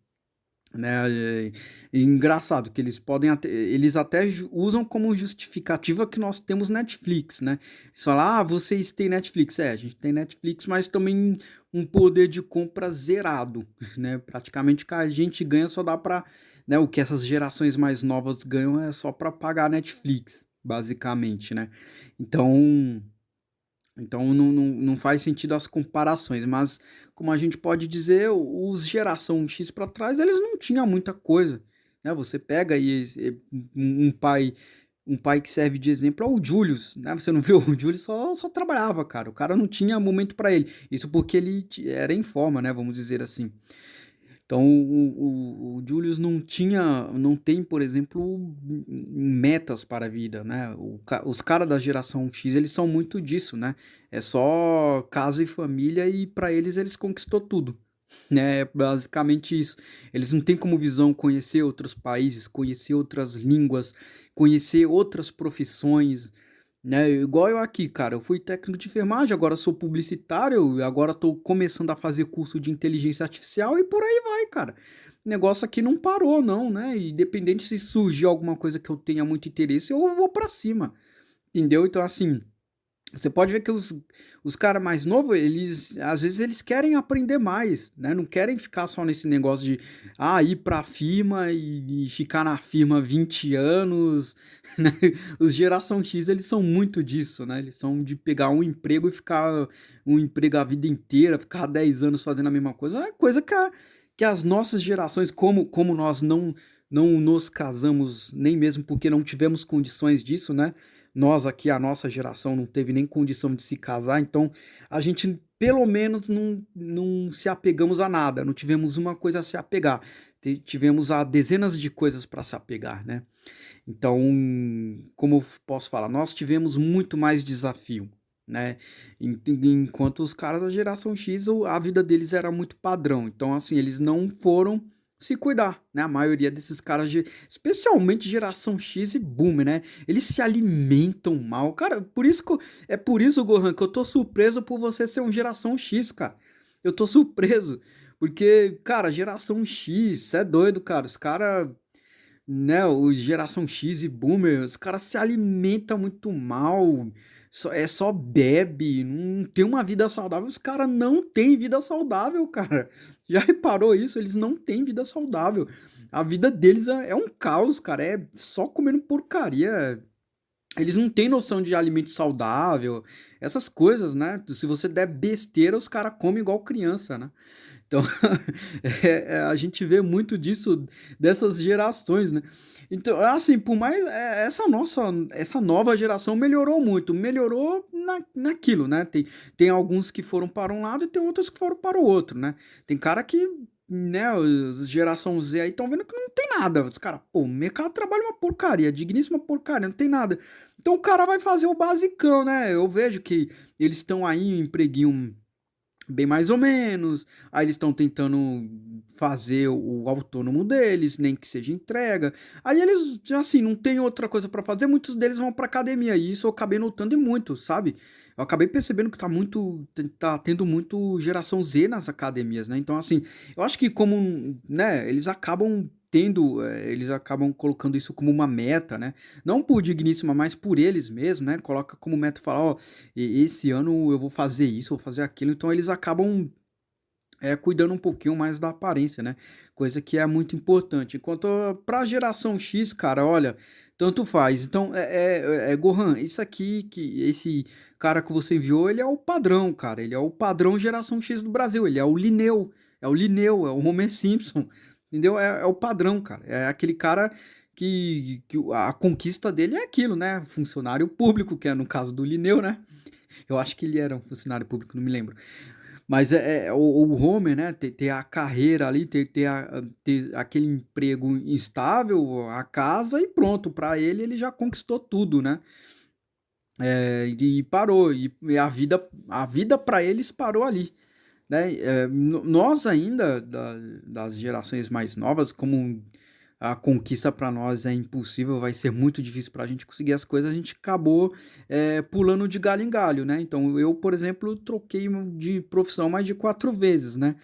Né? Engraçado que eles até usam como justificativa que nós temos Netflix, né? Eles falam, vocês têm Netflix. A gente tem Netflix, mas também um poder de compra zerado, né? Praticamente o que a gente ganha só dá para, né? O que essas gerações mais novas ganham é só para pagar Netflix, basicamente, né? Então, então não faz sentido as comparações, mas como a gente pode dizer, os geração X para trás, eles não tinham muita coisa, né? Você pega aí um pai que serve de exemplo é o Julius, né? Você não viu? O Julius só trabalhava, cara. O cara não tinha momento para ele. Isso porque ele era em forma, né? Vamos dizer assim. Então, o Julius não tem, por exemplo, metas para a vida, né? Os caras da geração X, eles são muito disso, né? É só casa e família e para eles conquistou tudo, né? É basicamente isso. Eles não têm como visão conhecer outros países, conhecer outras línguas, conhecer outras profissões, né? Igual eu aqui, cara, eu fui técnico de enfermagem, agora sou publicitário, agora tô começando a fazer curso de inteligência artificial e por aí vai, cara. O negócio aqui não parou, não, né? Independente se surgir alguma coisa que eu tenha muito interesse, eu vou pra cima, entendeu? Então, assim, Você pode ver que os caras mais novos, eles às vezes eles querem aprender mais, né? Não querem ficar só nesse negócio de ir pra firma e ficar na firma 20 anos, né? Os geração X, eles são muito disso, né? Eles são de pegar um emprego e ficar um emprego a vida inteira, ficar 10 anos fazendo a mesma coisa. É coisa que as nossas gerações, como nós não nos casamos nem mesmo porque não tivemos condições disso, né? Nós aqui, a nossa geração, não teve nem condição de se casar, então a gente pelo menos não se apegamos a nada, não tivemos uma coisa a se apegar, tivemos a dezenas de coisas para se apegar, né? Então, como eu posso falar, nós tivemos muito mais desafio, né? Enquanto os caras da geração X, a vida deles era muito padrão. Então, assim, eles não foram se cuidar, né? A maioria desses caras, especialmente geração X e Boomer, né? Eles se alimentam mal. Cara, é por isso, Gohan, que eu tô surpreso por você ser um geração X, cara. Eu tô surpreso. Porque, cara, geração X, cê é doido, cara. Os caras, né, o geração X e boomer, os caras se alimentam muito mal, só bebe, não tem uma vida saudável. Os caras não têm vida saudável, cara. Já reparou isso? Eles não têm vida saudável. A vida deles é um caos, cara. É só comendo porcaria. Eles não têm noção de alimento saudável, essas coisas, né? Se você der besteira, os caras comem igual criança, né? Então, a gente vê muito disso, dessas gerações, né? Então, assim, por mais essa nova geração melhorou muito, melhorou naquilo, né? Tem alguns que foram para um lado e tem outros que foram para o outro, né? Tem cara que, né, os geração Z aí estão vendo que não tem nada. Os caras, pô, o mercado de trabalho é uma porcaria, digníssima porcaria, não tem nada. Então o cara vai fazer o basicão, né? Eu vejo que eles estão aí em empreguinho bem mais ou menos. Aí eles estão tentando fazer o autônomo deles, nem que seja entrega. Aí eles, assim, não tem outra coisa para fazer, muitos deles vão pra academia. E isso eu acabei notando e muito, sabe? Eu acabei percebendo que tá tendo muito geração Z nas academias, né? Então, assim, eu acho que como, né, eles acabam colocando isso como uma meta, né? Não por digníssima, mas por eles mesmos, né? Coloca como meta falar, ó, esse ano eu vou fazer isso, vou fazer aquilo, então eles acabam cuidando um pouquinho mais da aparência, né? Coisa que é muito importante. Enquanto para a geração X, cara, olha, tanto faz. Então, Gohan, isso aqui, que esse cara que você enviou, ele é o padrão, cara. Ele é o padrão geração X do Brasil. Ele é o Homer Simpson, entendeu? É o padrão, cara. É aquele cara que a conquista dele é aquilo, né? Funcionário público, que é no caso do Linneu, né? Eu acho que ele era um funcionário público, não me lembro. Mas o Homer, né? Ter a carreira ali, ter aquele emprego estável, a casa e pronto. Para ele já conquistou tudo, né? E parou. E a vida para eles parou ali. Né? Nós ainda, das gerações mais novas, como a conquista para nós é impossível, vai ser muito difícil para a gente conseguir as coisas, a gente acabou pulando de galho em galho, né? Então eu, por exemplo, troquei de profissão mais de 4 vezes, né?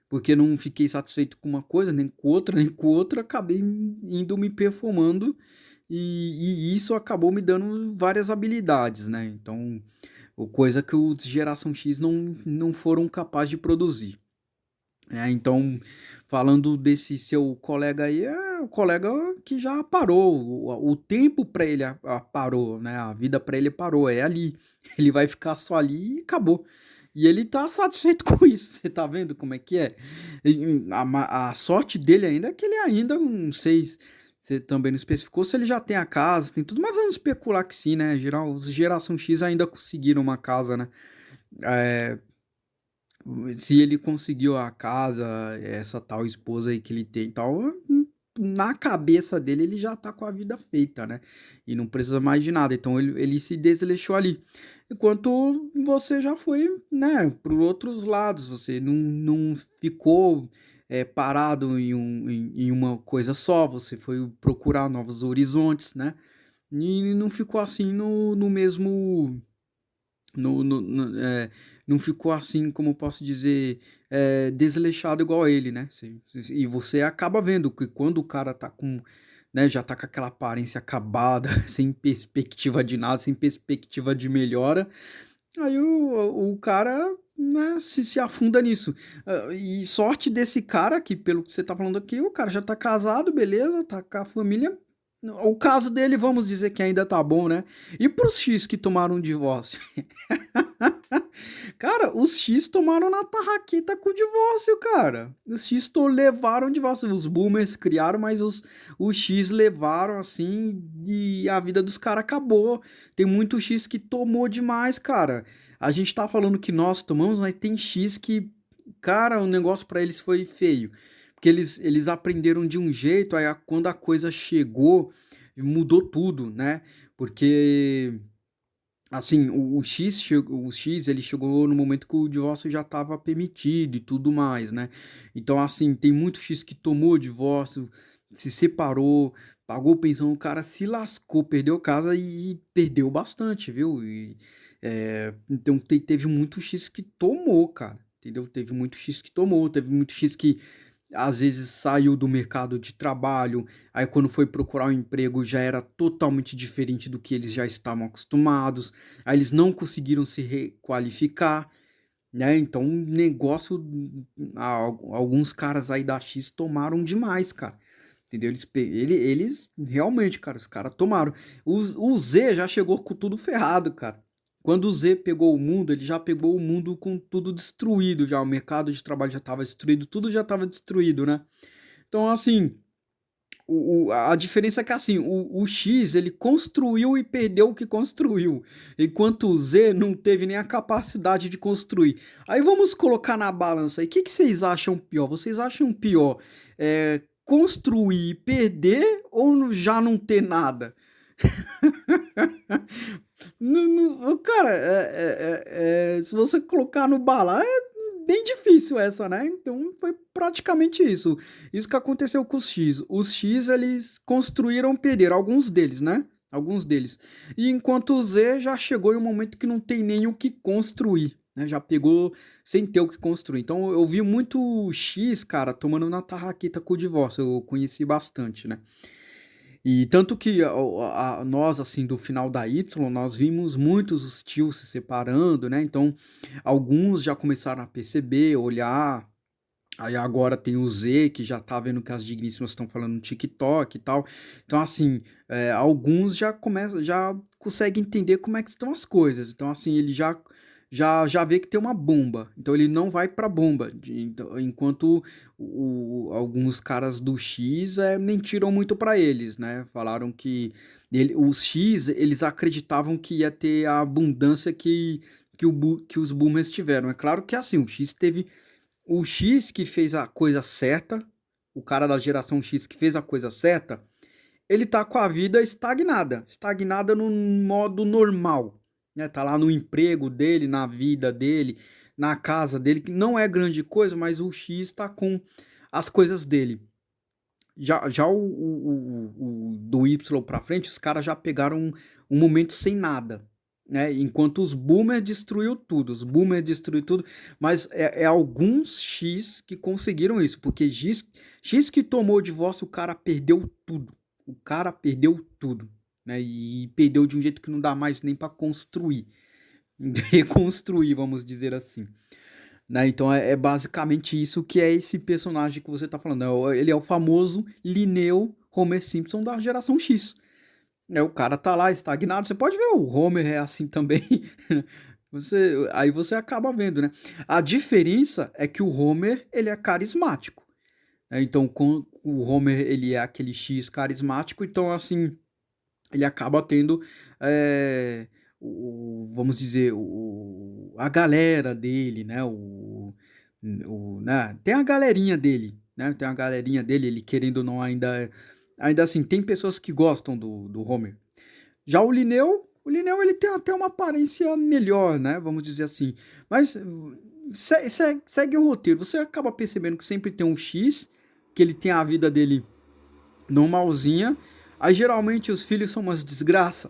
Porque não fiquei satisfeito com uma coisa, nem com outra, nem com outra, acabei indo me performando e isso acabou me dando várias habilidades, né? Então, coisa que os geração X não foram capazes de produzir. Então, falando desse seu colega aí, é o colega que já parou, o tempo para ele parou, né? A vida para ele parou, é ali. Ele vai ficar só ali e acabou. E ele tá satisfeito com isso, você tá vendo como é que é? A sorte dele ainda é que ele ainda, não sei se você também não especificou, se ele já tem a casa, tem tudo, mas vamos especular que sim, né? Os geração X ainda conseguiram uma casa, né? É, se ele conseguiu a casa, essa tal esposa aí que ele tem e tal, na cabeça dele ele já tá com a vida feita, né? E não precisa mais de nada. Então ele se desleixou ali. Enquanto você já foi, né, para outros lados, você não ficou parado em uma coisa só, você foi procurar novos horizontes, né? E não ficou assim no mesmo não ficou assim, como eu posso dizer, desleixado igual a ele, né? E você acaba vendo que quando o cara tá né? Já tá com aquela aparência acabada, sem perspectiva de nada, sem perspectiva de melhora. Aí o cara, né, se afunda nisso. E sorte desse cara, que pelo que você tá falando aqui, o cara já tá casado, beleza, tá com a família. O caso dele, vamos dizer que ainda tá bom, né? E pros X que tomaram um divórcio? Cara, os X tomaram na tarraqueta com o divórcio, cara. Os X levaram o divórcio. Os boomers criaram, mas os X levaram, assim, e a vida dos caras acabou. Tem muito X que tomou demais, cara. A gente tá falando que nós tomamos, mas tem X que, cara, o negócio pra eles foi feio. Porque eles aprenderam de um jeito, aí quando a coisa chegou, mudou tudo, né? Porque assim, o X ele chegou no momento que o divórcio já estava permitido e tudo mais, né? Então, assim, tem muito X que tomou o divórcio, se separou, pagou pensão, o cara se lascou, perdeu casa e perdeu bastante, viu? Então, teve muito X que tomou, cara, entendeu? Teve muito X que tomou, teve muito X que às vezes saiu do mercado de trabalho, aí quando foi procurar um emprego já era totalmente diferente do que eles já estavam acostumados, aí eles não conseguiram se requalificar, né? Então, negócio, alguns caras aí da X tomaram demais, cara. Entendeu? Eles realmente, cara, os caras tomaram. O Z já chegou com tudo ferrado, cara. Quando o Z pegou o mundo, ele já pegou o mundo com tudo destruído já. O mercado de trabalho já estava destruído, tudo já estava destruído, né? Então, assim, a diferença é que, assim, o X, ele construiu e perdeu o que construiu. Enquanto o Z não teve nem a capacidade de construir. Aí vamos colocar na balança aí. O que vocês acham pior? Vocês acham pior construir e perder ou já não ter nada? Cara, se você colocar no bala, é bem difícil essa, né? Então foi praticamente isso. Isso que aconteceu com os X. Os X, eles construíram perder, alguns deles, né? Alguns deles. E enquanto o Z já chegou em um momento que não tem nem o que construir, né? Já pegou sem ter o que construir. Então eu vi muito X, cara, tomando na tarraqueta com o divórcio. Eu conheci bastante, né? E tanto que nós, assim, do final da Y, nós vimos muitos os tios se separando, né? Então, alguns já começaram a perceber, olhar. Aí agora tem o Z, que já tá vendo que as digníssimas estão falando no TikTok e tal. Então, assim, alguns já começam, já conseguem entender como é que estão as coisas. Então, assim, ele já vê que tem uma bomba. Então ele não vai pra bomba. Enquanto alguns caras do X mentiram muito pra eles, né? Falaram que os X, eles acreditavam que ia ter a abundância que os boomers tiveram. É claro que assim, o X que fez a coisa certa, o cara da geração X que fez a coisa certa, ele tá com a vida estagnada, estagnada no modo normal, né? Tá lá no emprego dele, na vida dele, na casa dele, que não é grande coisa, mas o X tá com as coisas dele. Já o do Y pra frente, os caras já pegaram um momento sem nada, né? Enquanto os Boomer destruiu tudo, mas é alguns X que conseguiram isso, porque X que tomou o divórcio, o cara perdeu tudo. O cara perdeu tudo, né? E perdeu de um jeito que não dá mais nem para construir, reconstruir, vamos dizer assim. Né? Então é basicamente isso que é esse personagem que você tá falando. Ele é o famoso Linneu Homer Simpson da geração X. O cara tá lá estagnado. Você pode ver, o Homer é assim também. Aí você acaba vendo, né? A diferença é que o Homer ele é carismático. Né? Então o Homer ele é aquele X carismático. Então assim ele acaba tendo, vamos dizer, a galera dele, né? Né? Tem a galerinha dele, né? Tem a galerinha dele, ele querendo ou não ainda assim, tem pessoas que gostam do Homer. Já o Linneu ele tem até uma aparência melhor, né? Vamos dizer assim. Mas segue o roteiro. Você acaba percebendo que sempre tem um X, que ele tem a vida dele normalzinha. Aí geralmente os filhos são umas desgraça.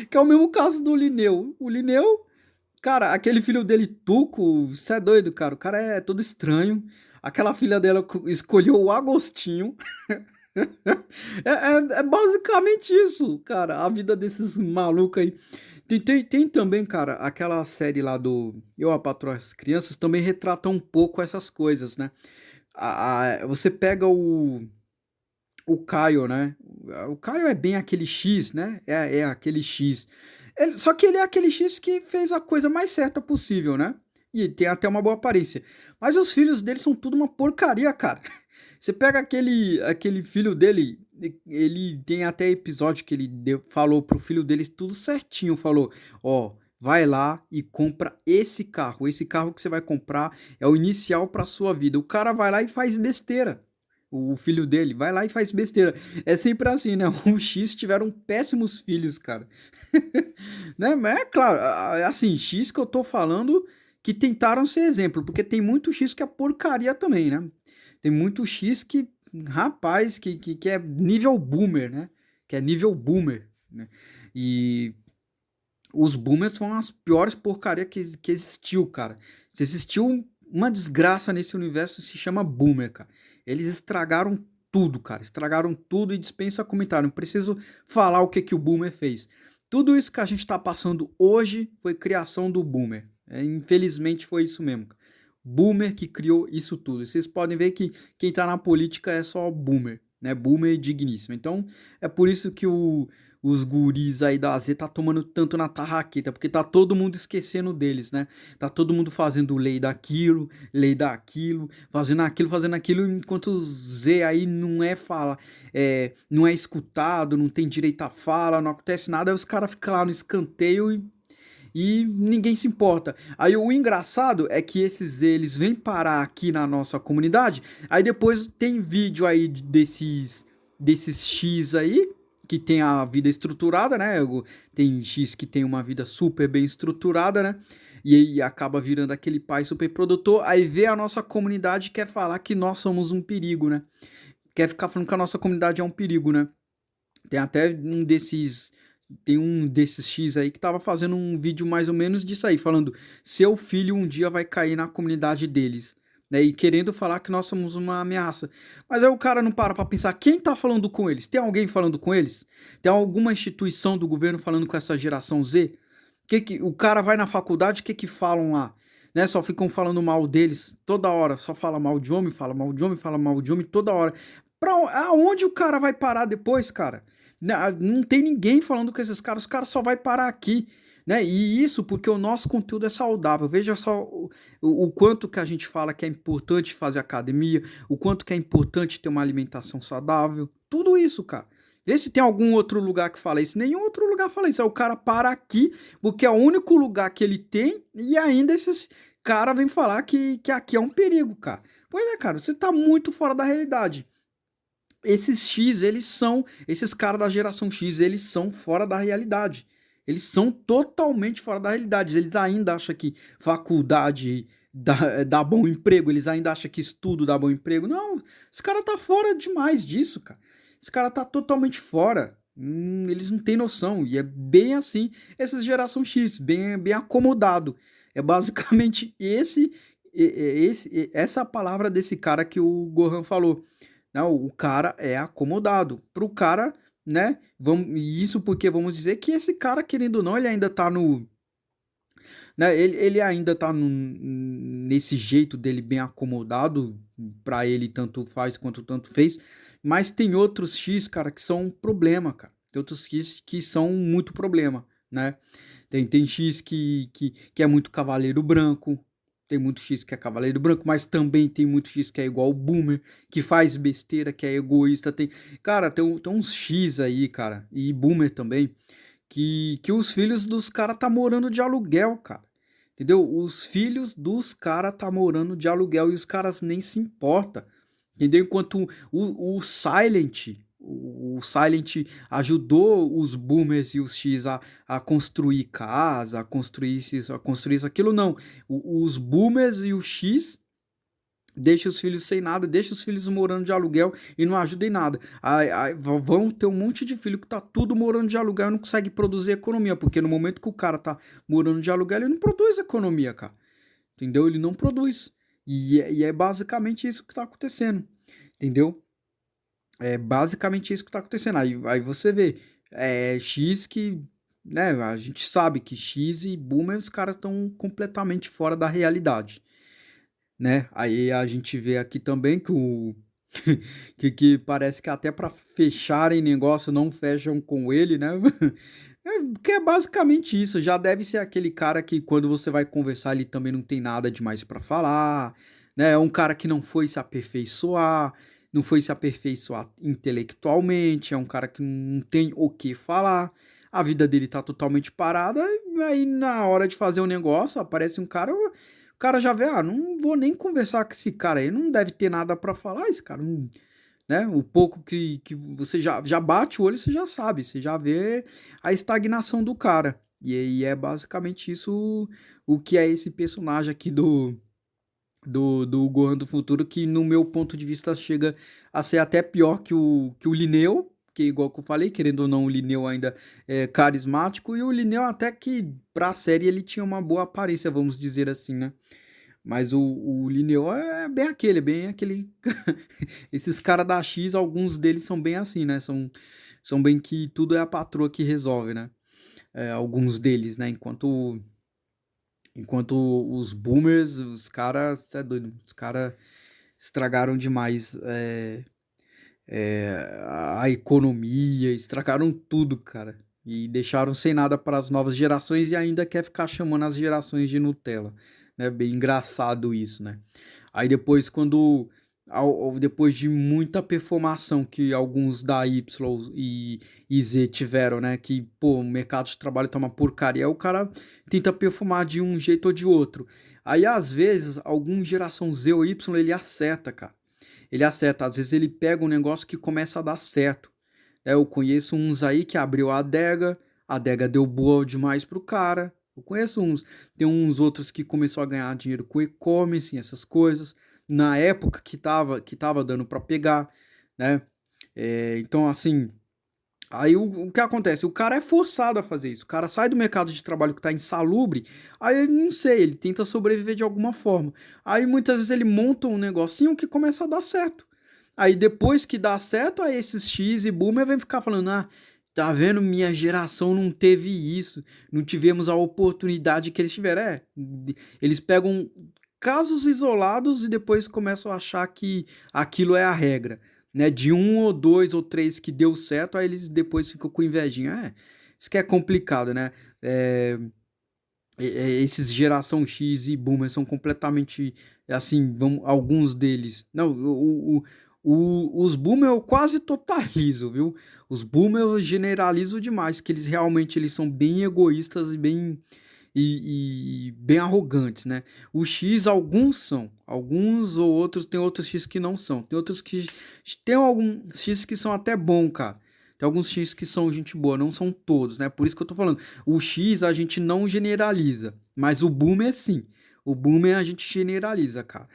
Que é o mesmo caso do Linneu. O Linneu, cara, aquele filho dele, Tuco, você é doido, cara. O cara é todo estranho. Aquela filha dela escolheu o Agostinho. É basicamente isso, cara, a vida desses malucos aí. Tem também, cara, aquela série lá do Eu, a Patroa e as Crianças, também retrata um pouco essas coisas, né? Você pega o Caio, né? O Caio é bem aquele X, né? É aquele X. Só que ele é aquele X que fez a coisa mais certa possível, né? E tem até uma boa aparência. Mas os filhos dele são tudo uma porcaria, cara. Você pega aquele filho dele, ele tem até episódio que ele falou pro filho dele tudo certinho, falou, ó, vai lá e compra esse carro. Esse carro que você vai comprar é o inicial para sua vida. O cara vai lá e faz besteira. O filho dele vai lá e faz besteira. É sempre assim, né? O X tiveram péssimos filhos, cara. Né? Mas é claro, assim, X que eu tô falando que tentaram ser exemplo, porque tem muito X que é porcaria também, né? Tem muito X que, rapaz, que é nível boomer, né? Que é nível boomer, né? E os boomers foram as piores porcarias que existiu, cara. Se existiu uma desgraça nesse universo, se chama boomer, cara. Eles estragaram tudo, cara. Estragaram tudo e dispensa comentário. Não preciso falar o que o boomer fez. Tudo isso que a gente tá passando hoje foi criação do boomer. Infelizmente foi isso mesmo, cara. Boomer que criou isso tudo. Vocês podem ver que quem tá na política é só boomer, né? Boomer digníssimo. Então, é por isso que os guris aí da Z tá tomando tanto na tarraqueta, porque tá todo mundo esquecendo deles, né? Tá todo mundo fazendo lei daquilo, fazendo aquilo, enquanto o Z aí não é escutado, não tem direito à fala, não acontece nada, aí os caras ficam lá no escanteio e ninguém se importa. Aí o engraçado é que eles vêm parar aqui na nossa comunidade, aí depois tem vídeo aí desses X aí, que tem a vida estruturada, né? Tem X que tem uma vida super bem estruturada, né? E aí acaba virando aquele pai super produtor, aí vê a nossa comunidade e quer falar que nós somos um perigo, né? Quer ficar falando que a nossa comunidade é um perigo, né? Tem até um desses X aí que tava fazendo um vídeo mais ou menos disso aí, falando seu filho um dia vai cair na comunidade deles, né? E querendo falar que nós somos uma ameaça. Mas aí o cara não para pra pensar quem tá falando com eles? Tem alguém falando com eles? Tem alguma instituição do governo falando com essa geração Z? O cara vai na faculdade, o que falam lá? Né? Só ficam falando mal deles toda hora, só fala mal de homem, fala mal de homem, fala mal de homem toda hora. Aonde o cara vai parar depois, cara? Não tem ninguém falando com esses caras, os caras só vai parar aqui, né? E isso porque o nosso conteúdo é saudável. Veja só o quanto que a gente fala que é importante fazer academia, o quanto que é importante ter uma alimentação saudável, tudo isso, cara. Vê se tem algum outro lugar que fala isso. Nenhum outro lugar fala isso. Aí o cara para aqui, porque é o único lugar que ele tem, e ainda esses caras vêm falar que aqui é um perigo, cara. Pois é, cara, você tá muito fora da realidade. Esses X, esses caras da geração X, eles são fora da realidade. Eles são totalmente fora da realidade. Eles ainda acham que faculdade dá bom emprego, eles ainda acham que estudo dá bom emprego. Não, esse cara tá fora demais disso, cara. Esse cara tá totalmente fora. Eles não têm noção. E é bem assim, essa geração X, bem acomodado. É basicamente essa palavra desse cara que o Gohan falou. Não, o cara é acomodado. Pro cara, né? Isso porque vamos dizer que esse cara, querendo ou não, ele ainda tá no. Né, ele ainda tá nesse jeito dele bem acomodado. Pra ele, tanto faz quanto tanto fez. Mas tem outros X, cara, que são um problema, cara. Tem outros X que são muito problema, né? Tem X que é muito cavaleiro branco. Tem muito X que é cavaleiro branco, mas também tem muito X que é igual o Boomer, que faz besteira, que é egoísta. Cara, tem uns X aí, cara, e Boomer também, que os filhos dos caras tá morando de aluguel, cara. Entendeu? Os filhos dos caras tá morando de aluguel e os caras nem se importam. Entendeu? Enquanto o Silent ajudou os boomers e os X a construir casa, a construir isso, aquilo, não. Os boomers e o X deixa os filhos sem nada, deixa os filhos morando de aluguel e não ajuda em nada. Aí vão ter um monte de filho que tá tudo morando de aluguel e não consegue produzir economia, porque no momento que o cara tá morando de aluguel, ele não produz economia, cara. Entendeu? Ele não produz. E é basicamente isso que tá acontecendo. Entendeu? É basicamente isso que tá acontecendo. Aí você vê, X que, né, a gente sabe que X e Boomer, os caras estão completamente fora da realidade, né? Aí a gente vê aqui também que que parece que até para fecharem negócio não fecham com ele, né? Que é basicamente isso. Já deve ser aquele cara que quando você vai conversar ele também não tem nada demais para falar, né? É um cara que não foi se aperfeiçoar intelectualmente, é um cara que não tem o que falar. A vida dele tá totalmente parada, aí na hora de fazer um negócio aparece um cara, o cara já vê, não vou nem conversar com esse cara aí, não deve ter nada para falar, esse cara não, né? O pouco que você já bate o olho, você já sabe, você já vê a estagnação do cara. E aí é basicamente isso o que é esse personagem aqui do Gohan do Futuro, que no meu ponto de vista chega a ser até pior que o Linneu, que igual que eu falei, querendo ou não, o Linneu ainda é carismático, e o Linneu até que pra série ele tinha uma boa aparência, vamos dizer assim, né? Mas o Linneu é bem aquele. Esses caras da X, alguns deles são bem assim, né? São bem que tudo é a patroa que resolve, né? Alguns deles, né? Enquanto os boomers, os caras, é doido, os caras estragaram demais a economia, estragaram tudo, cara. E deixaram sem nada para as novas gerações e ainda quer ficar chamando as gerações de Nutella, né? Bem engraçado isso, né? Aí depois, depois de muita performação que alguns da Y e Z tiveram, né? Que, pô, o mercado de trabalho tá uma porcaria, aí o cara tenta performar de um jeito ou de outro. Aí, às vezes, algum geração Z ou Y, ele acerta, cara. Ele acerta, às vezes ele pega um negócio que começa a dar certo. Eu conheço uns aí que abriu a adega deu boa demais pro cara. Eu conheço uns. Tem uns outros que começou a ganhar dinheiro com e-commerce, essas coisas. Na época que tava dando para pegar, né? Então, assim, aí o que acontece? O cara é forçado a fazer isso. O cara sai do mercado de trabalho que tá insalubre, aí ele não sei, ele tenta sobreviver de alguma forma. Aí muitas vezes ele monta um negocinho que começa a dar certo. Aí depois que dá certo, aí esses X e boomer vem ficar falando: tá vendo? Minha geração não teve isso, não tivemos a oportunidade que eles tiveram. Eles pegam casos isolados e depois começam a achar que aquilo é a regra, né? De um ou dois ou três que deu certo, aí eles depois ficam com invejinha. Isso que é complicado, né? É, esses geração X e boomer são completamente assim, alguns deles. Não, os boomer eu quase totalizo, viu? Os boomer eu generalizo demais, que eles realmente eles são bem egoístas e bem arrogantes, né? O X, alguns são, alguns ou outros, tem outros X que não são, tem outros que tem alguns X que são até bom, cara. Tem alguns X que são gente boa, não são todos, né? Por isso que eu tô falando. O X a gente não generaliza, mas o Boomer sim. O Boomer a gente generaliza, cara.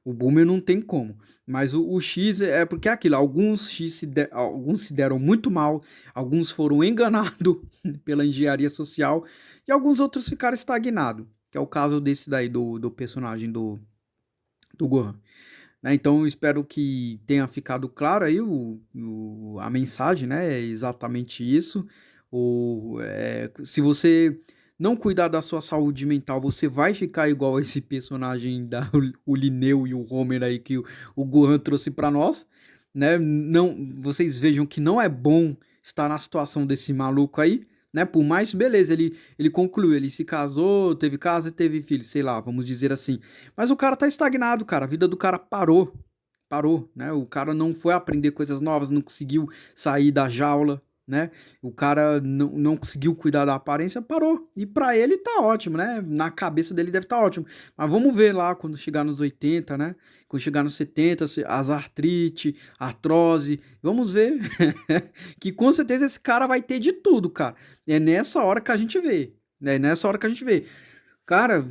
O Boomer não tem como. Mas o X é porque é aquilo. Alguns se deram muito mal, alguns foram enganados pela engenharia social e alguns outros ficaram estagnados. Que é o caso desse daí, do personagem do Gohan. Né? Então, eu espero que tenha ficado claro aí a mensagem, né? É exatamente isso. Se você não cuidar da sua saúde mental, você vai ficar igual a esse personagem o Linneu e o Homer aí que o Gohan trouxe para nós, né? Não, vocês vejam que não é bom estar na situação desse maluco aí, né? Por mais, beleza, ele concluiu, ele se casou, teve casa e teve filho, sei lá, vamos dizer assim. Mas o cara tá estagnado, cara. A vida do cara parou. Parou, né? O cara não foi aprender coisas novas, não conseguiu sair da jaula, né? O cara não conseguiu cuidar da aparência, parou. E pra ele tá ótimo, né? Na cabeça dele deve estar ótimo. Mas vamos ver lá quando chegar nos 80, né? Quando chegar nos 70, as artrite, artrose. Vamos ver. Que com certeza esse cara vai ter de tudo, cara. É nessa hora que a gente vê. É nessa hora que a gente vê. Cara,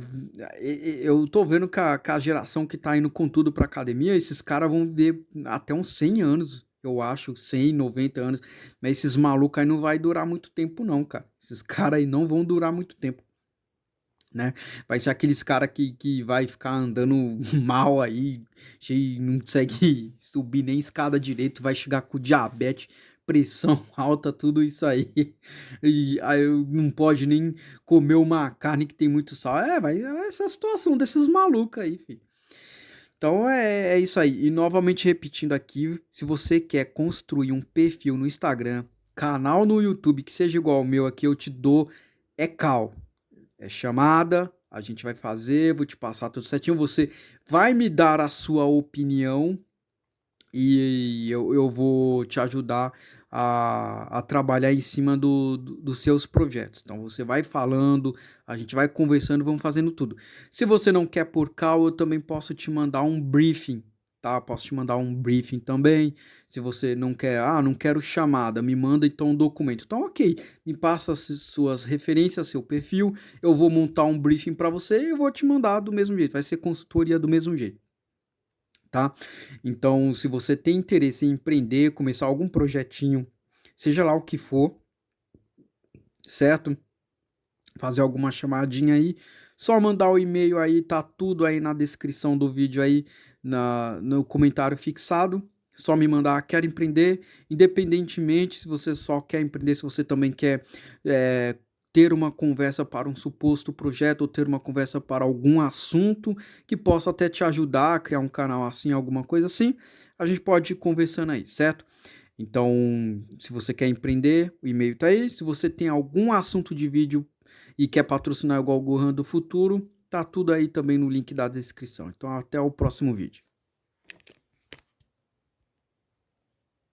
eu tô vendo que a geração que tá indo com tudo pra academia, esses caras vão ver até uns 100 anos, eu acho, 100, 90 anos. Mas esses malucos aí não vai durar muito tempo não, cara. Esses caras aí não vão durar muito tempo. né? Vai ser aqueles cara que vai ficar andando mal aí, cheio, não consegue subir nem escada direito, vai chegar com diabetes, pressão alta, tudo isso aí. E aí não pode nem comer uma carne que tem muito sal. Vai essa é a situação desses malucos aí, filho. Então é isso aí. E novamente repetindo aqui, se você quer construir um perfil no Instagram, canal no YouTube que seja igual ao meu aqui, eu te dou call. É chamada, a gente vai fazer, vou te passar tudo certinho. Você vai me dar a sua opinião e eu vou te ajudar a trabalhar em cima dos seus projetos. Então você vai falando, a gente vai conversando, vamos fazendo tudo. Se você não quer por call, eu também posso te mandar um briefing, tá? Posso te mandar um briefing também. Se você não quer, não quero chamada, me manda então um documento. Então, ok, me passa as suas referências, seu perfil, eu vou montar um briefing para você e eu vou te mandar do mesmo jeito. Vai ser consultoria do mesmo jeito. Tá? Então, se você tem interesse em empreender, começar algum projetinho, seja lá o que for, certo? Fazer alguma chamadinha aí, só mandar o e-mail aí, tá tudo aí na descrição do vídeo aí, no comentário fixado. Só me mandar, quero empreender, independentemente se você só quer empreender, se você também quer ter uma conversa para um suposto projeto ou ter uma conversa para algum assunto que possa até te ajudar a criar um canal assim, alguma coisa assim, a gente pode ir conversando aí, certo? Então, se você quer empreender, o e-mail tá aí. Se você tem algum assunto de vídeo e quer patrocinar igual o Gohan do Futuro, tá tudo aí também no link da descrição. Então, até o próximo vídeo.